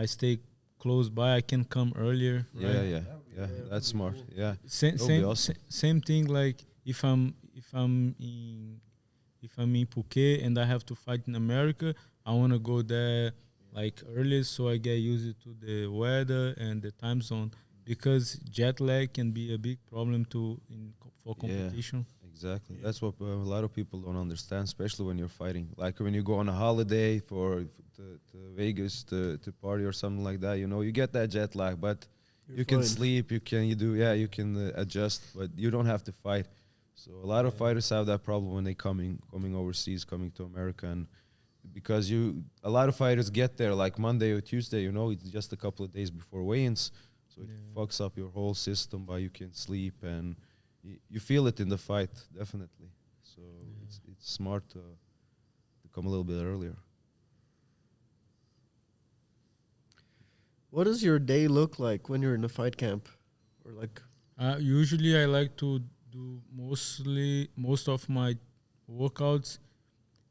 Speaker 3: stay close by. I can come earlier.
Speaker 1: Yeah. That's smart. Yeah.
Speaker 3: Same,
Speaker 1: be awesome.
Speaker 3: same thing. Like if I'm in Phuket and I have to fight in America, I want to go there like early so I get used to the weather and the time zone, because jet lag can be a big problem for competition.
Speaker 1: Exactly. That's what a lot of people don't understand, especially when you're fighting. Like when you go on a holiday to Vegas to party or something like that, you know, you get that jet lag, but
Speaker 2: You're
Speaker 1: you can
Speaker 2: fine.
Speaker 1: sleep, you can adjust, but you don't have to fight. So a lot of fighters have that problem when they coming overseas, coming to America, and because a lot of fighters get there like Monday or Tuesday, you know, it's just a couple of days before weigh-ins, so it fucks up your whole system, but you can sleep and you feel it in the fight, definitely. So it's smart to come a little bit earlier.
Speaker 2: What does your day look like when you're in a fight camp? Or like,
Speaker 3: Usually I like to do most of my workouts.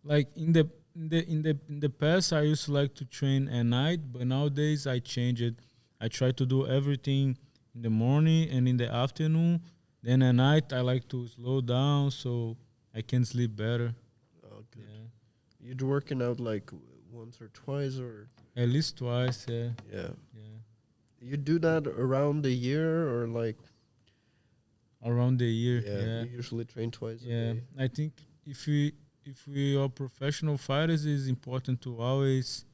Speaker 3: Like in the past, I used to like to train at night, but nowadays I change it. I try to do everything in the morning and in the afternoon. Then at night I like to slow down so I can sleep better.
Speaker 2: oh, good.
Speaker 3: Yeah.
Speaker 2: You're working out like once or twice, or
Speaker 3: At least twice. Yeah.
Speaker 2: yeah.
Speaker 3: Yeah.
Speaker 2: You do that around the year, or like
Speaker 3: Around the year. Yeah.
Speaker 2: you usually train twice a
Speaker 3: Yeah.
Speaker 2: day.
Speaker 3: I think if we are professional fighters, it's important to always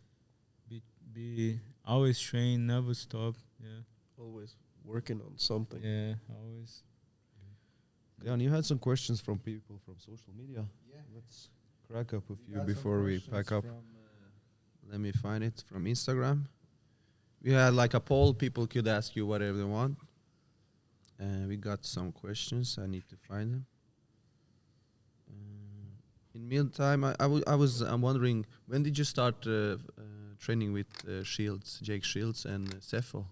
Speaker 3: be always train, never stop. Yeah.
Speaker 2: Always working on something.
Speaker 3: Yeah, always.
Speaker 1: Yeah, and you had some questions from people from social media.
Speaker 4: Yeah.
Speaker 1: Let's crack up a few before we pack up.
Speaker 4: Let me find it from Instagram. We had like a poll. People could ask you whatever they want. We got some questions. I need to find them. In meantime, I'm wondering, when did you start training with Jake Shields and Cepho?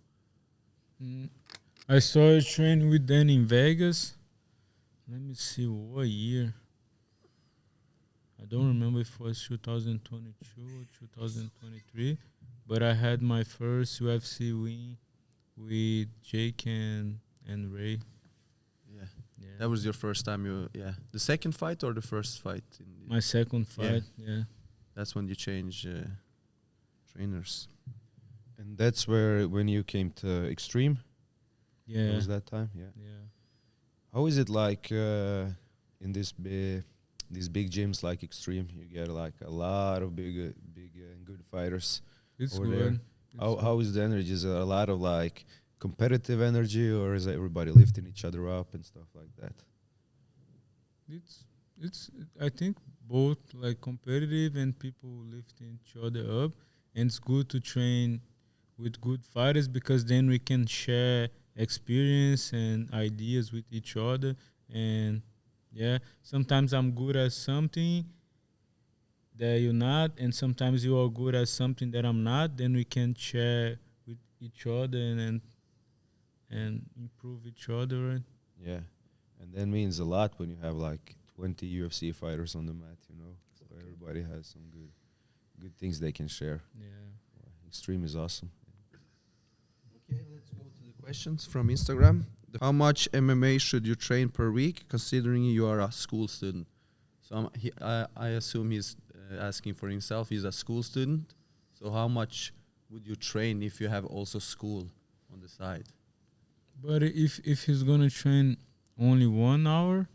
Speaker 3: I started training with Dan in Vegas. Let me see what year. I don't remember if it was 2022 or 2023, but I had my first UFC win with Jake and Ray.
Speaker 4: Yeah.
Speaker 3: Yeah.
Speaker 4: That was your first time. The second fight or the first fight?
Speaker 3: My second fight. Yeah.
Speaker 4: That's when you change trainers.
Speaker 1: And that's when you came to Extreme?
Speaker 3: Yeah.
Speaker 1: That was that time? Yeah.
Speaker 3: Yeah.
Speaker 1: How is it like in these big gyms like Extreme? You get like a lot of big and good fighters.
Speaker 3: It's
Speaker 1: over
Speaker 3: good.
Speaker 1: there. How is the energy? Is it a lot of like competitive energy, or is everybody lifting each other up and stuff like that?
Speaker 3: It's I think both like competitive and people lifting each other up, and it's good to train with good fighters because then we can share experience and ideas with each other. And yeah, sometimes I'm good at something that you're not, and sometimes you are good at something that I'm not. Then we can share with each other and improve each other. Right?
Speaker 1: Yeah, and that means a lot when you have like 20 UFC fighters on the mat, you know. So everybody has some good things they can share.
Speaker 3: Yeah.
Speaker 1: Extreme is awesome.
Speaker 4: Okay, let's go to the questions from Instagram. How much MMA should you train per week, considering you are a school student? So I assume he's asking for himself. He's a school student. So how much would you train if you have also school on the side?
Speaker 3: But if he's gonna train only 1 hour,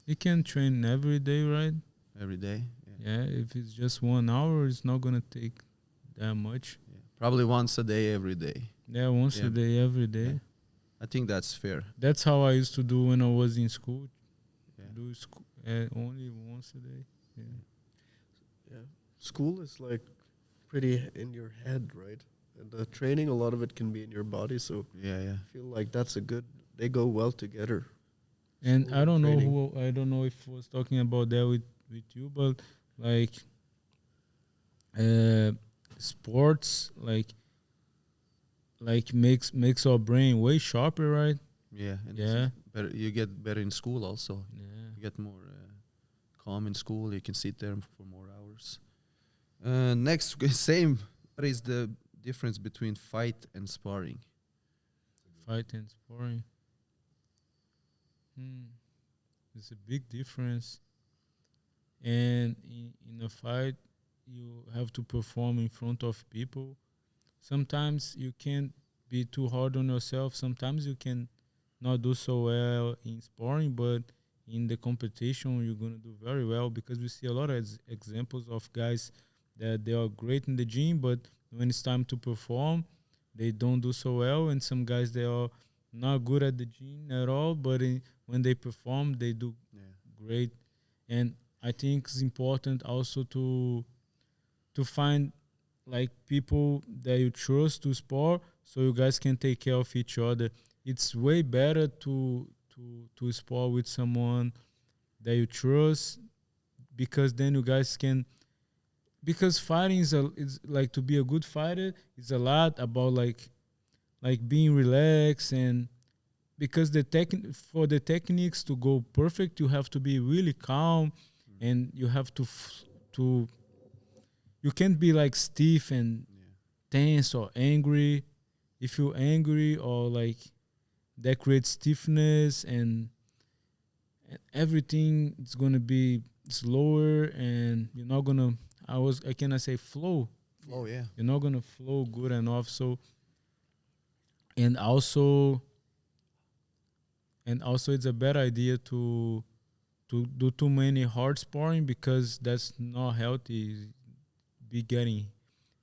Speaker 3: he can train every day, right?
Speaker 4: Every day?
Speaker 3: Yeah, if it's just 1 hour, it's not gonna take that much.
Speaker 4: Yeah. Probably once a day, every day.
Speaker 3: Yeah, once a day, every day.
Speaker 4: Yeah. I think that's fair.
Speaker 3: That's how I used to do when I was in school.
Speaker 4: Yeah.
Speaker 3: Do only once a day. Yeah.
Speaker 2: Yeah. School is like pretty in your head, right? And the training, a lot of it can be in your body. So
Speaker 4: Yeah.
Speaker 2: I feel like they go well together.
Speaker 3: And
Speaker 2: School
Speaker 3: I don't know
Speaker 2: training.
Speaker 3: I don't know if I was talking about that with you, but like sports like makes our brain way sharper, right?
Speaker 4: Yeah. And
Speaker 3: Yeah.
Speaker 4: better, you get better in school also.
Speaker 3: Yeah.
Speaker 4: You get more calm in school. You can sit there for more hours. Next, same. What is the difference between fight and sparring?
Speaker 3: Fight and sparring. It's a big difference. And in a fight, you have to perform in front of people. Sometimes you can't be too hard on yourself. Sometimes you can not do so well in sparring, but in the competition, you're going to do very well because we see a lot of examples of guys that they are great in the gym, but when it's time to perform, they don't do so well. And some guys, they are not good at the gym at all, but when they perform, they do great. And I think it's important also to find like people that you trust to spar, so you guys can take care of each other. It's way better to spar with someone that you trust, because then you guys can. Because fighting is like, to be a good fighter is a lot about like being relaxed, and because for the techniques to go perfect, you have to be really calm, and you have to you can't be like stiff and tense or angry. If you're angry or like, that creates stiffness, and everything is gonna be slower, and you're not gonna. I cannot say flow.
Speaker 4: Oh yeah.
Speaker 3: You're not gonna flow good enough. So, and also it's a bad idea to do too many hard sparring, because that's not healthy. Be getting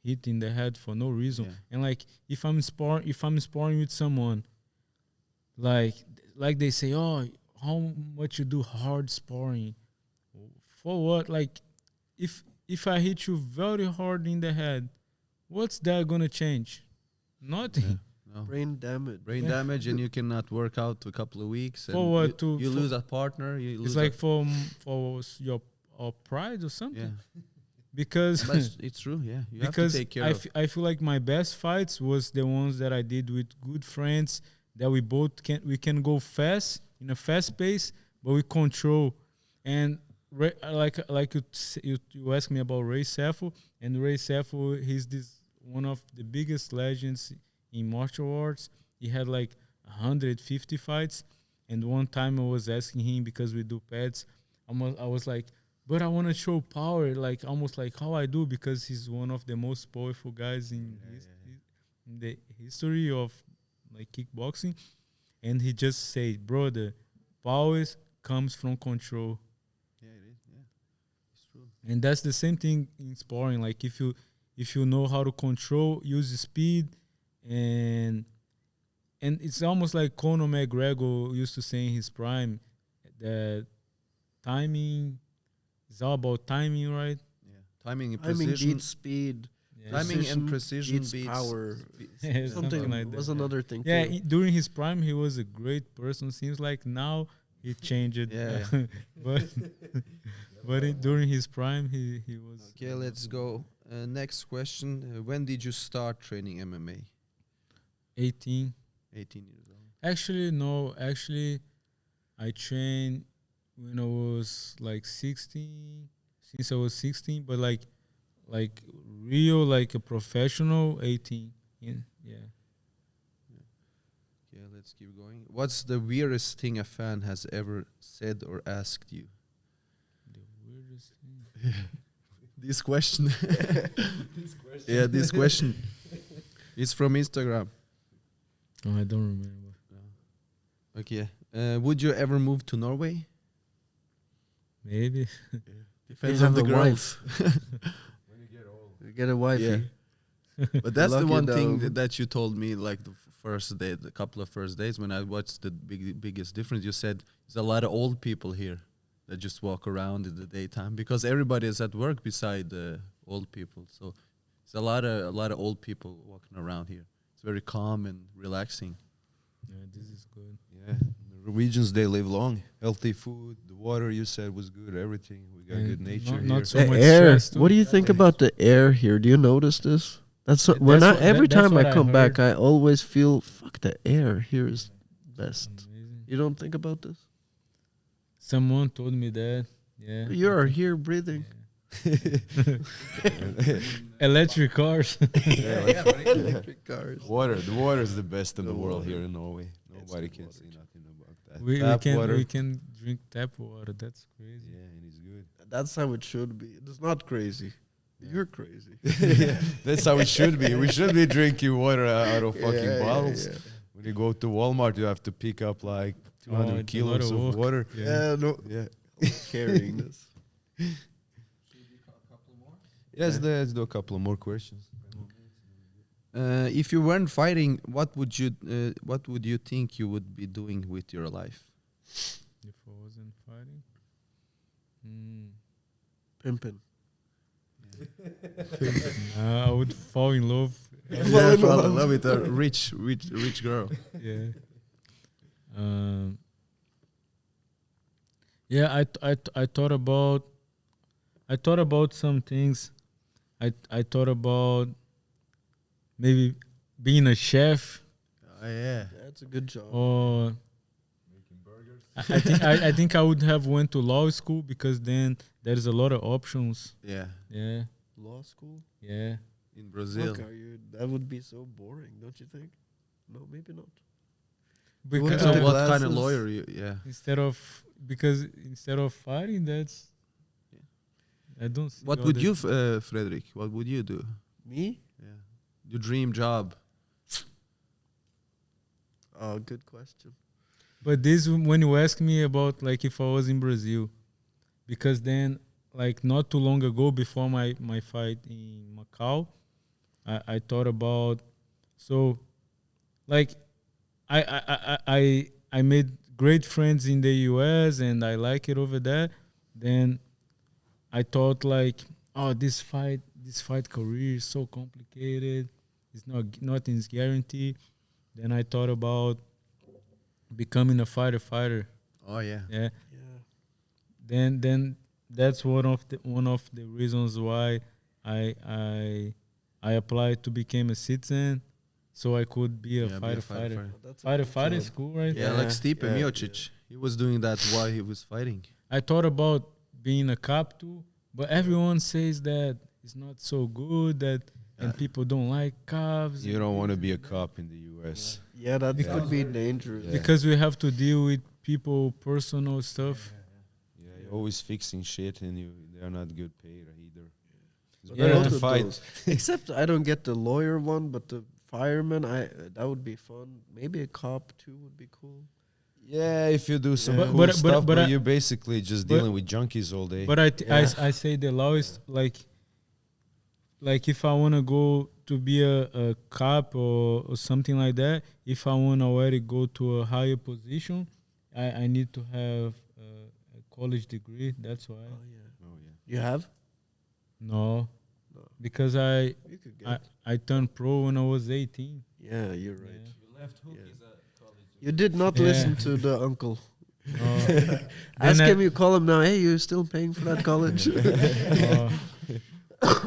Speaker 3: hit in the head for no reason.
Speaker 4: Yeah.
Speaker 3: And like, if I'm sparring with someone like they say, oh, how much you do hard sparring? For what? Like, if I hit you very hard in the head, what's that gonna change? Nothing.
Speaker 4: No.
Speaker 2: Brain damage.
Speaker 4: Brain damage, and you cannot work out a couple of weeks. And
Speaker 3: For what?
Speaker 4: you lose a partner. You lose
Speaker 3: It's like for your pride or something.
Speaker 4: yeah.
Speaker 3: Because
Speaker 4: But it's true. Yeah, you have to take care of.
Speaker 3: I feel like my best fights was the ones that I did with good friends that we both can go fast in a fast pace, but we control. And like you asked me about Ray Sefo, and Ray Sefo, he's one of the biggest legends in martial arts. He had like 150 fights, and one time I was asking him, because we do pads, I was like, but I want to show power, like almost like how I do, because he's one of the most powerful guys in the history of like kickboxing. And he just said, brother, power comes from control.
Speaker 4: Yeah, it is. Yeah, it's true.
Speaker 3: And that's the same thing in sparring. Like if you know how to control, use the speed, and it's almost like Conor McGregor used to say in his prime, that timing is all about timing, right?
Speaker 4: Yeah, timing and
Speaker 2: Timing
Speaker 4: precision.
Speaker 2: beats speed.
Speaker 3: Yeah.
Speaker 4: Timing and precision
Speaker 2: beats
Speaker 4: beats
Speaker 2: power.
Speaker 3: Yeah,
Speaker 2: Something
Speaker 3: like
Speaker 2: was
Speaker 3: that.
Speaker 2: another thing.
Speaker 3: Yeah,
Speaker 2: too.
Speaker 3: during his prime, he was a great person. Seems like now he changed it.
Speaker 4: Yeah.
Speaker 3: but during his prime, he was.
Speaker 4: Okay, let's go. Next question. When did you start training MMA?
Speaker 3: 18.
Speaker 4: 18 years old.
Speaker 3: Actually, no. Actually, I trained when I was like 16. Since I was 16, but like real, like a professional, 18. Yeah.
Speaker 4: Okay, let's keep going. What's the weirdest thing a fan has ever said or asked you?
Speaker 3: The weirdest thing.
Speaker 4: This question. Yeah, this question is from Instagram.
Speaker 3: Oh, I don't remember.
Speaker 4: Okay. Would you ever move to Norway?
Speaker 3: Maybe.
Speaker 4: Depends
Speaker 2: You
Speaker 4: on
Speaker 2: have
Speaker 4: the
Speaker 2: a
Speaker 4: girls.
Speaker 1: When you get old.
Speaker 2: You get a wifey.
Speaker 4: Yeah. But that's the
Speaker 2: Lucky
Speaker 4: one thing
Speaker 2: dog.
Speaker 4: that you told me, like the first day, the couple of first days when I watched the biggest difference. You said there's a lot of old people here that just walk around in the daytime, because everybody is at work beside the old people. So it's a lot of old people walking around here. It's very calm and relaxing.
Speaker 3: Yeah, this is good.
Speaker 1: Yeah, the Norwegians, they live long. Healthy food, the water you said was good, everything. We got
Speaker 3: And
Speaker 1: good nature
Speaker 3: not
Speaker 1: here.
Speaker 3: so
Speaker 2: The
Speaker 3: much
Speaker 2: air.
Speaker 3: stress too.
Speaker 2: What do you think about the air here? Do you notice this? That's what, when
Speaker 3: That's
Speaker 2: I every
Speaker 3: that's
Speaker 2: time
Speaker 3: what
Speaker 2: I
Speaker 3: I
Speaker 2: come back,
Speaker 3: heard.
Speaker 2: I always feel fuck. The air here is best.
Speaker 3: Amazing.
Speaker 2: You don't think about this?
Speaker 3: Someone told me that. Yeah.
Speaker 2: You are here breathing.
Speaker 3: Electric cars.
Speaker 2: Electric cars.
Speaker 1: Water, the water is the best in the world here in Norway. Nobody can say nothing about that.
Speaker 3: we can drink tap water. That's crazy.
Speaker 1: Yeah, and it's good.
Speaker 2: That's how it should be. It's not crazy. You're crazy.
Speaker 1: Yeah, that's how it should be. We should be drinking water out of fucking
Speaker 2: Yeah,
Speaker 1: bottles.
Speaker 2: yeah.
Speaker 1: When you go to Walmart, you have to pick up like 200
Speaker 3: it's a
Speaker 1: kilos
Speaker 3: lot of
Speaker 1: of
Speaker 3: work.
Speaker 1: water.
Speaker 2: Yeah, no,
Speaker 1: Yeah.
Speaker 2: carrying this.
Speaker 1: Yes, let's do a couple of more questions.
Speaker 4: If you weren't fighting, what would you think you would be doing with your life?
Speaker 3: If I wasn't fighting.
Speaker 2: Pimping.
Speaker 3: I would fall in love.
Speaker 4: Yeah, fall in love with a rich girl.
Speaker 3: Yeah. Yeah, I thought about some things. I thought about maybe being a chef,
Speaker 4: Oh yeah.
Speaker 2: That's a good job.
Speaker 3: or I think I would have went to law school, because then there's a lot of options.
Speaker 4: Yeah.
Speaker 3: Yeah,
Speaker 2: Law school?
Speaker 3: yeah.
Speaker 4: In Brazil.
Speaker 2: Fuck, that would be so boring, don't you think? No, maybe not.
Speaker 3: Because
Speaker 4: So
Speaker 2: the
Speaker 4: what kind of
Speaker 2: glasses.
Speaker 4: lawyer you? Yeah.
Speaker 3: instead of fighting, that's I don't see
Speaker 4: What
Speaker 3: all
Speaker 4: would
Speaker 3: the-
Speaker 4: you, Fredrick? What would you do?
Speaker 2: Me?
Speaker 4: Yeah. Your dream job.
Speaker 2: Oh, good question.
Speaker 3: But this when you ask me about like if I was in Brazil, because then like not too long ago before my fight in Macau, I thought about, so like I made great friends in the US and I like it over there. Then I thought like, oh, this fight career is so complicated. It's nothing's guaranteed. Then I thought about becoming a fighter.
Speaker 1: Oh yeah.
Speaker 3: Yeah. Then that's one of the reasons why I applied to become a citizen, so I could be a fighter. Fighter is cool, right?
Speaker 4: Yeah, like Stipe Miocic. He was doing that while he was fighting.
Speaker 3: I thought about being a cop too, but everyone says that it's not so good, and people don't like cops.
Speaker 1: You don't want to be a cop in the US.
Speaker 2: Yeah, that could be dangerous.
Speaker 3: Because we have to deal with people personal stuff.
Speaker 1: Yeah, you're always fixing shit and they're not good paid either. It's
Speaker 2: But
Speaker 1: better
Speaker 2: both
Speaker 1: to
Speaker 2: of
Speaker 1: fight.
Speaker 2: those. Except I don't get the lawyer one, but the fireman, that would be fun. Maybe a cop too would be cool.
Speaker 1: Yeah, if you do some
Speaker 3: But-
Speaker 1: cool
Speaker 3: but-
Speaker 1: stuff,
Speaker 3: but
Speaker 1: but
Speaker 3: I-
Speaker 1: you're basically just dealing with junkies all day.
Speaker 3: But I say the law is like if I want to go to be a cop or something like that, if I want to already go to a higher position, I need to have a college degree. That's why.
Speaker 2: Oh yeah.
Speaker 1: Oh yeah.
Speaker 2: You have?
Speaker 3: No,
Speaker 2: No.
Speaker 3: because
Speaker 2: You could get.
Speaker 3: I turned pro when I was 18.
Speaker 2: Yeah, you're right.
Speaker 3: Yeah.
Speaker 5: You left
Speaker 2: Yeah.
Speaker 5: hookies at college.
Speaker 2: You did not
Speaker 3: Yeah.
Speaker 2: listen to the uncle.
Speaker 3: No.
Speaker 2: Ask
Speaker 3: Then
Speaker 2: him. You call him now. Hey, you still paying for that college?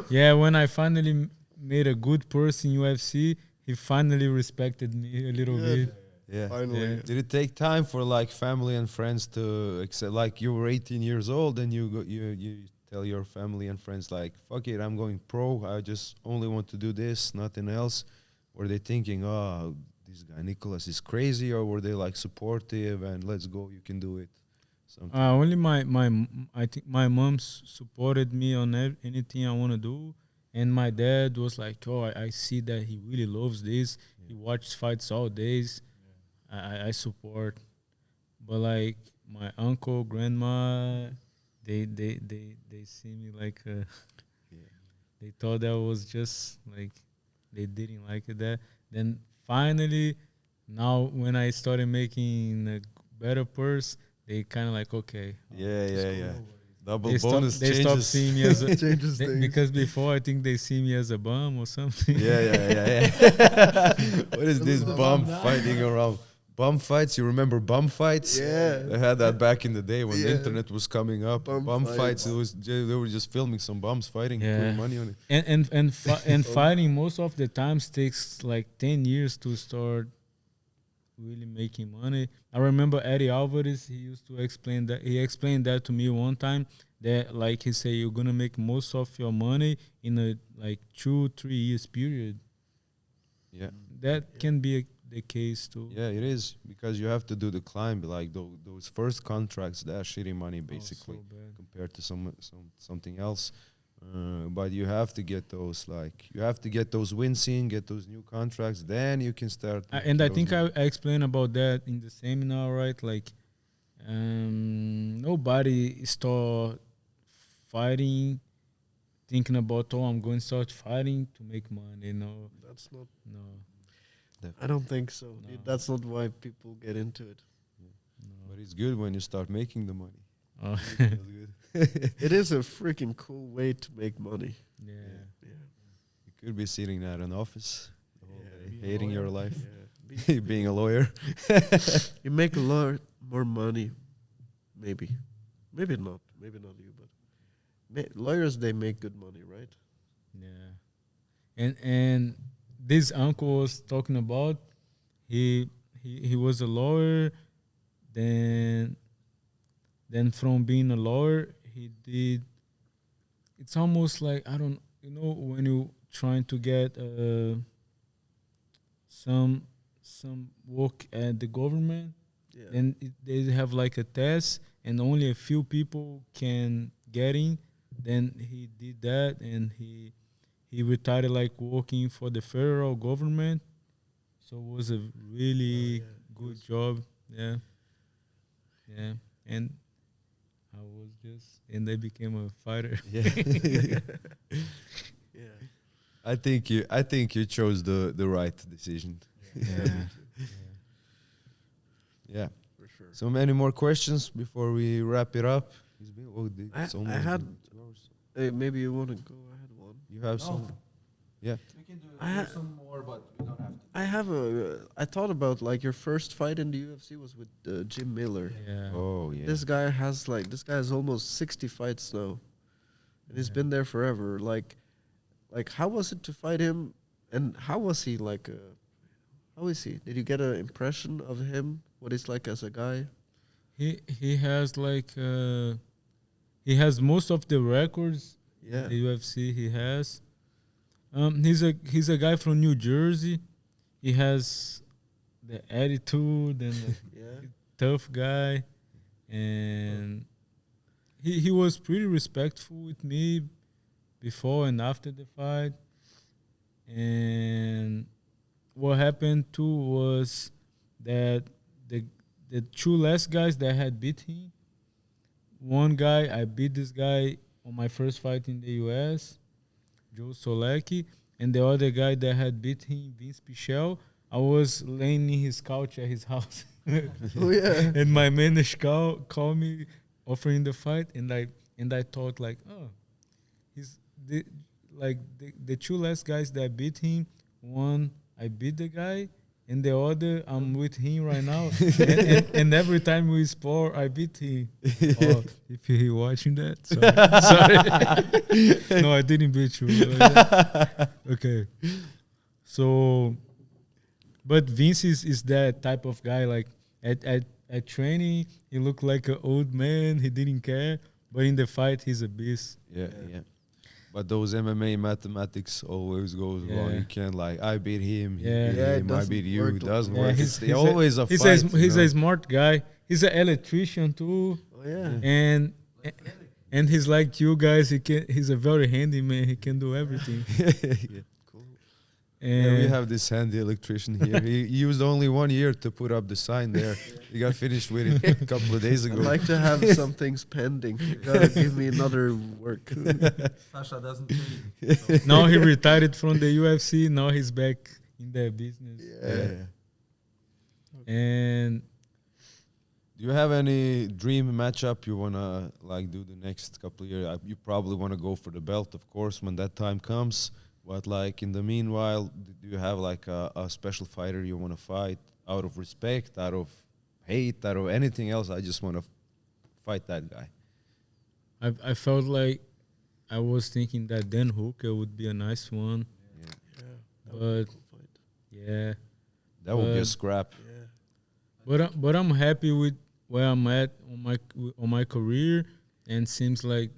Speaker 3: Yeah, when I finally made a good person in UFC, he finally respected me a little
Speaker 2: Yeah.
Speaker 3: bit.
Speaker 1: Yeah.
Speaker 2: Finally.
Speaker 3: Yeah.
Speaker 1: Did it take time for like family and friends to accept? Like you were 18 years old, and you tell your family and friends like, "Fuck it, I'm going pro. I just only want to do this, nothing else." Were they thinking, "Oh, this guy Nikolas is crazy," or were they like supportive and "Let's go, you can do it"? Something.
Speaker 3: Only I think my mom supported me on anything I want to do, and my dad was like, "Oh, I see that he really loves this. He watches fights all days. I support." But like my uncle, grandma, they see me like they thought that was just like they didn't like it that. Then finally, now when I started making a better purse, they kind of like, okay.
Speaker 1: Yeah. Double
Speaker 3: They
Speaker 1: bonus
Speaker 3: stopped
Speaker 1: changes.
Speaker 3: seeing me as a
Speaker 2: Changes things.
Speaker 3: because before I think they see me as a bum or something.
Speaker 1: Yeah. What is this bum fighting around? Bum fights? You remember bum fights?
Speaker 2: Yeah.
Speaker 1: They had that back in the day when the
Speaker 2: Yeah.
Speaker 1: internet was coming up.
Speaker 2: Bum
Speaker 1: Fights.
Speaker 2: fights.
Speaker 1: They were just filming some bums fighting,
Speaker 3: Yeah.
Speaker 1: putting money on it.
Speaker 3: And fighting most of the times takes like 10 years to start really making money. I remember Eddie Alvarez, he used to explain that. He explained that to me one time, that like he said, you're gonna make most of your money in a like 2-3 years period.
Speaker 1: Yeah.
Speaker 3: That can be the case too.
Speaker 1: Yeah, it is, because you have to do the climb. Like those first contracts, they're shitty money basically
Speaker 3: Oh, so bad.
Speaker 1: compared to something else. But you have to get those wins in, get those new contracts, then you can start.
Speaker 3: And I think
Speaker 1: those
Speaker 3: I explained about that in the seminar, right? Like, nobody start fighting thinking about, oh, I'm going to start fighting to make money. No,
Speaker 2: That's not.
Speaker 3: no.
Speaker 2: I don't think so.
Speaker 3: No.
Speaker 2: That's not why people get into it.
Speaker 1: But it's good when you start making the money.
Speaker 3: Oh,
Speaker 1: Feels good.
Speaker 2: It is a freaking cool way to make money.
Speaker 3: yeah.
Speaker 2: Yeah.
Speaker 1: You could be sitting at an office the whole
Speaker 2: Yeah.
Speaker 1: day,
Speaker 5: Being a
Speaker 1: hating your
Speaker 5: lawyer.
Speaker 1: life, being a lawyer.
Speaker 2: You make a lot more money, maybe. Maybe not you, but lawyers, they make good money, right?
Speaker 3: Yeah. And this uncle was talking about, he was a lawyer, then from being a lawyer he did, it's almost like, I don't, when you trying to get some work at the government,
Speaker 2: Yeah.
Speaker 3: and they have like a test and only a few people can get in. Then he did that, and he retired like working for the federal government. So it was a really good job. Yeah. And I was just, and I became a fighter.
Speaker 1: Yeah.
Speaker 2: Yeah.
Speaker 1: I think you chose the right decision.
Speaker 3: Yeah.
Speaker 1: So many more questions before we wrap it up. It's been, it's
Speaker 2: I
Speaker 1: almost
Speaker 2: had.
Speaker 1: been 2 hours.
Speaker 2: Maybe you want to go ahead one.
Speaker 1: You have some? Yeah.
Speaker 4: We can do
Speaker 2: I ha-
Speaker 4: some more, but we don't have to.
Speaker 2: I have a. I thought about like your first fight in the UFC was with Jim Miller.
Speaker 3: Yeah.
Speaker 1: Oh, yeah.
Speaker 2: This guy has almost 60 fights now, and he's been there forever. Like how was it to fight him, and how was he like? How is he? Did you get an impression of him? What he's like as a guy?
Speaker 3: He has like he has most of the records.
Speaker 2: Yeah.
Speaker 3: The UFC he has. He's a guy from New Jersey. He has the attitude and the
Speaker 2: Yeah.
Speaker 3: tough guy, and he was pretty respectful with me before and after the fight. And what happened too was that the two last guys that had beat him, one guy I beat this guy on my first fight in the US, Joe Solecki, and the other guy that had beat him, Vince Pichel, I was laying in his couch at his house.
Speaker 2: Oh yeah.
Speaker 3: And my manager called me offering the fight, and I thought like, oh, he's the two last guys that beat him, one I beat the guy, and the other I'm with him right now, and every time we spar I beat him. Oh, if he watching that, sorry. No, I didn't beat you. Okay, so, but Vince is that type of guy. Like at training, he looked like an old man. He didn't care, but in the fight, he's a beast.
Speaker 1: Yeah. But those MMA mathematics always goes wrong.
Speaker 3: Yeah.
Speaker 1: You can't like, I beat him, he
Speaker 3: Yeah.
Speaker 1: beat
Speaker 2: Yeah, it
Speaker 1: him, I
Speaker 2: doesn't
Speaker 1: beat you.
Speaker 2: work
Speaker 1: It
Speaker 2: like
Speaker 1: doesn't
Speaker 2: that.
Speaker 1: work.
Speaker 3: He's
Speaker 1: It's always a
Speaker 3: he's
Speaker 1: fight.
Speaker 3: he's a smart guy. He's an electrician too,
Speaker 2: Oh yeah.
Speaker 3: and he's like you guys. He's a very handy man. He can do everything.
Speaker 1: Yeah.
Speaker 2: Cool.
Speaker 1: Yeah, we
Speaker 3: And
Speaker 1: have this handy electrician here. He used only 1 year to put up the sign there. He got finished with it a couple of days
Speaker 2: I'd
Speaker 1: ago.
Speaker 2: like to have some things pending. You gotta give me another work.
Speaker 4: Sasha doesn't pay.
Speaker 3: now he retired from the UFC. Now he's back in the business.
Speaker 1: Yeah.
Speaker 3: And
Speaker 1: Do you have any dream matchup you wanna like do the next couple of years? You probably wanna go for the belt, of course, when that time comes. But like in the meanwhile, do you have like a special fighter you wanna fight out of respect, out of hate, out of anything else? I just wanna fight that guy.
Speaker 3: I felt like I was thinking that Dan Hooker would be a nice one.
Speaker 2: Yeah.
Speaker 3: But yeah,
Speaker 1: That would be a
Speaker 3: But-
Speaker 1: scrap.
Speaker 2: Yeah.
Speaker 3: but I'm happy with where I'm at on my career, and seems like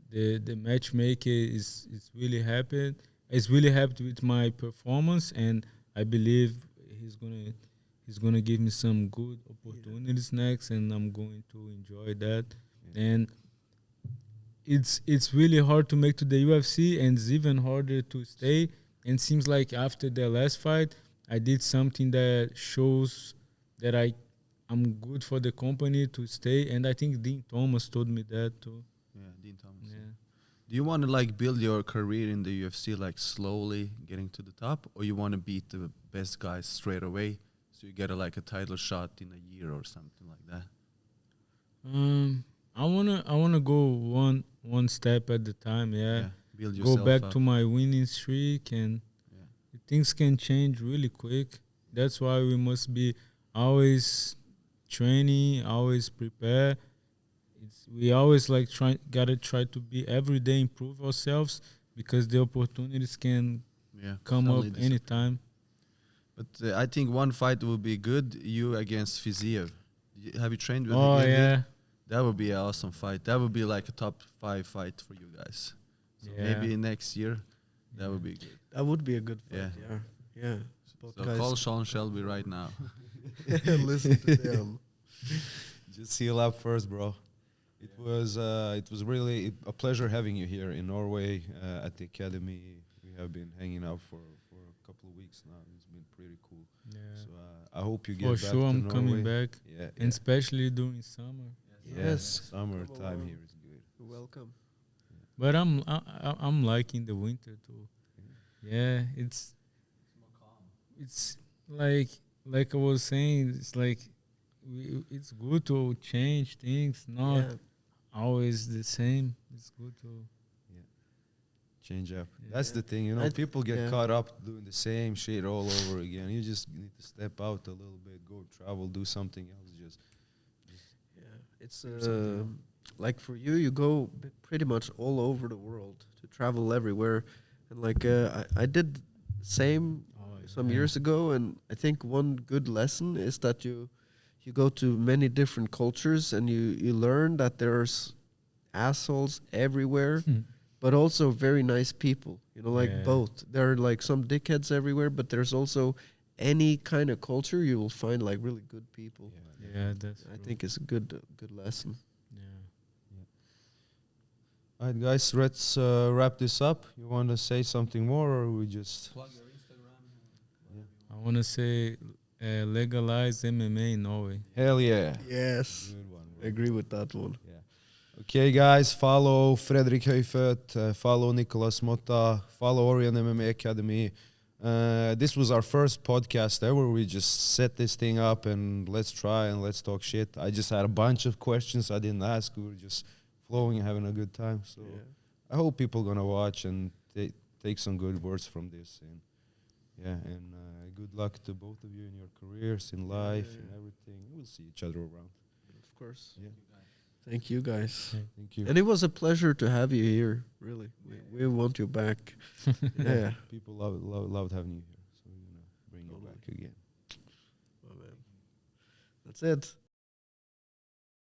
Speaker 3: the matchmaker is really happy. It's really happy with my performance, and I believe he's gonna give me some good opportunities next, and I'm going to enjoy that. And it's really hard to make to the UFC, and it's even harder to stay. And seems like after the last fight, I did something that shows that I'm good for the company to stay. And I think Dean Thomas told me that too.
Speaker 4: Yeah, Dean Thomas.
Speaker 3: Yeah.
Speaker 4: Do you want to like build your career in the UFC like slowly getting to the top, or you want to beat the best guys straight away, so you get like a title shot in a year or something like that?
Speaker 3: I wanna go one step at a time. Yeah.
Speaker 4: Build
Speaker 3: Go
Speaker 4: yourself
Speaker 3: back
Speaker 4: up.
Speaker 3: to my winning streak, and things can change really quick. That's why we must be always training, always prepare. We always like gotta try to be every day improve ourselves, because the opportunities can come
Speaker 4: suddenly
Speaker 3: up anytime.
Speaker 4: But I think one fight will be good. You against Fiziev. Have you trained with
Speaker 3: Oh
Speaker 4: him?
Speaker 3: yeah,
Speaker 4: That would be an awesome fight. That would be like a top 5 fight for you guys. So maybe next year, that would be good.
Speaker 2: That would be a good fight.
Speaker 4: Yeah.
Speaker 2: Yeah. Both
Speaker 4: So
Speaker 2: guys.
Speaker 4: call Sean Shelby right now.
Speaker 2: Listen to them.
Speaker 1: Just seal up first, bro. It was really a pleasure having you here in Norway at the academy. We have been hanging out for a couple of weeks now. It's been pretty cool.
Speaker 3: yeah.
Speaker 1: So I hope you get
Speaker 3: For
Speaker 1: back
Speaker 3: sure,
Speaker 1: to
Speaker 3: I'm
Speaker 1: Norway.
Speaker 3: coming back,
Speaker 1: Yeah,
Speaker 3: and especially during summer.
Speaker 2: Yes.
Speaker 1: Summertime here is good.
Speaker 2: You're welcome.
Speaker 3: But I'm liking the winter too. Yeah, it's like I was saying, it's like it's good to change things, not
Speaker 2: Yeah.
Speaker 3: always the same. It's good to.
Speaker 1: Change up.
Speaker 3: Yeah.
Speaker 1: That's the thing, you know.
Speaker 2: I
Speaker 1: People get
Speaker 2: yeah.
Speaker 1: caught up doing the same shit all over again. You just need to step out a little bit, go travel, do something else. Just
Speaker 2: Yeah, it's
Speaker 1: Figure something out.
Speaker 2: like for you, you go pretty much all over the world to travel everywhere, and like I did the same some years ago, and I think one good lesson is that you go to many different cultures, and you learn that there's assholes everywhere, but also very nice people. You know, like
Speaker 3: Yeah.
Speaker 2: both. There are like some dickheads everywhere, but there's also any kind of culture you will find like really good people.
Speaker 3: Yeah, that's.
Speaker 2: I
Speaker 3: true.
Speaker 2: think it's a good lesson.
Speaker 3: Yeah.
Speaker 1: all right, guys, let's wrap this up. You want to say something more, or we just?
Speaker 4: Plug your Instagram.
Speaker 3: I want to say legalize MMA in Norway.
Speaker 1: Hell yeah!
Speaker 2: Yes,
Speaker 1: Good one,
Speaker 2: I
Speaker 1: bro.
Speaker 2: agree with that one.
Speaker 1: Okay, guys, follow Fredrick Høifødt, follow Nikolas Motta, follow Orion MMA Academy. This was our first podcast ever. We just set this thing up and let's try and let's talk shit. I just had a bunch of questions I didn't ask. We were just flowing and having a good time. So I hope people gonna watch and take some good words from this. And good luck to both of you in your careers, in life, and everything. We'll see each other around.
Speaker 2: Of course.
Speaker 1: Yeah.
Speaker 2: Thank you guys.
Speaker 1: Thank you.
Speaker 2: And it was a pleasure to have you here. Really, we want you back. Yeah.
Speaker 1: People loved having you here. So we're gonna bring you
Speaker 2: Totally.
Speaker 1: back again.
Speaker 2: Well, man. That's it.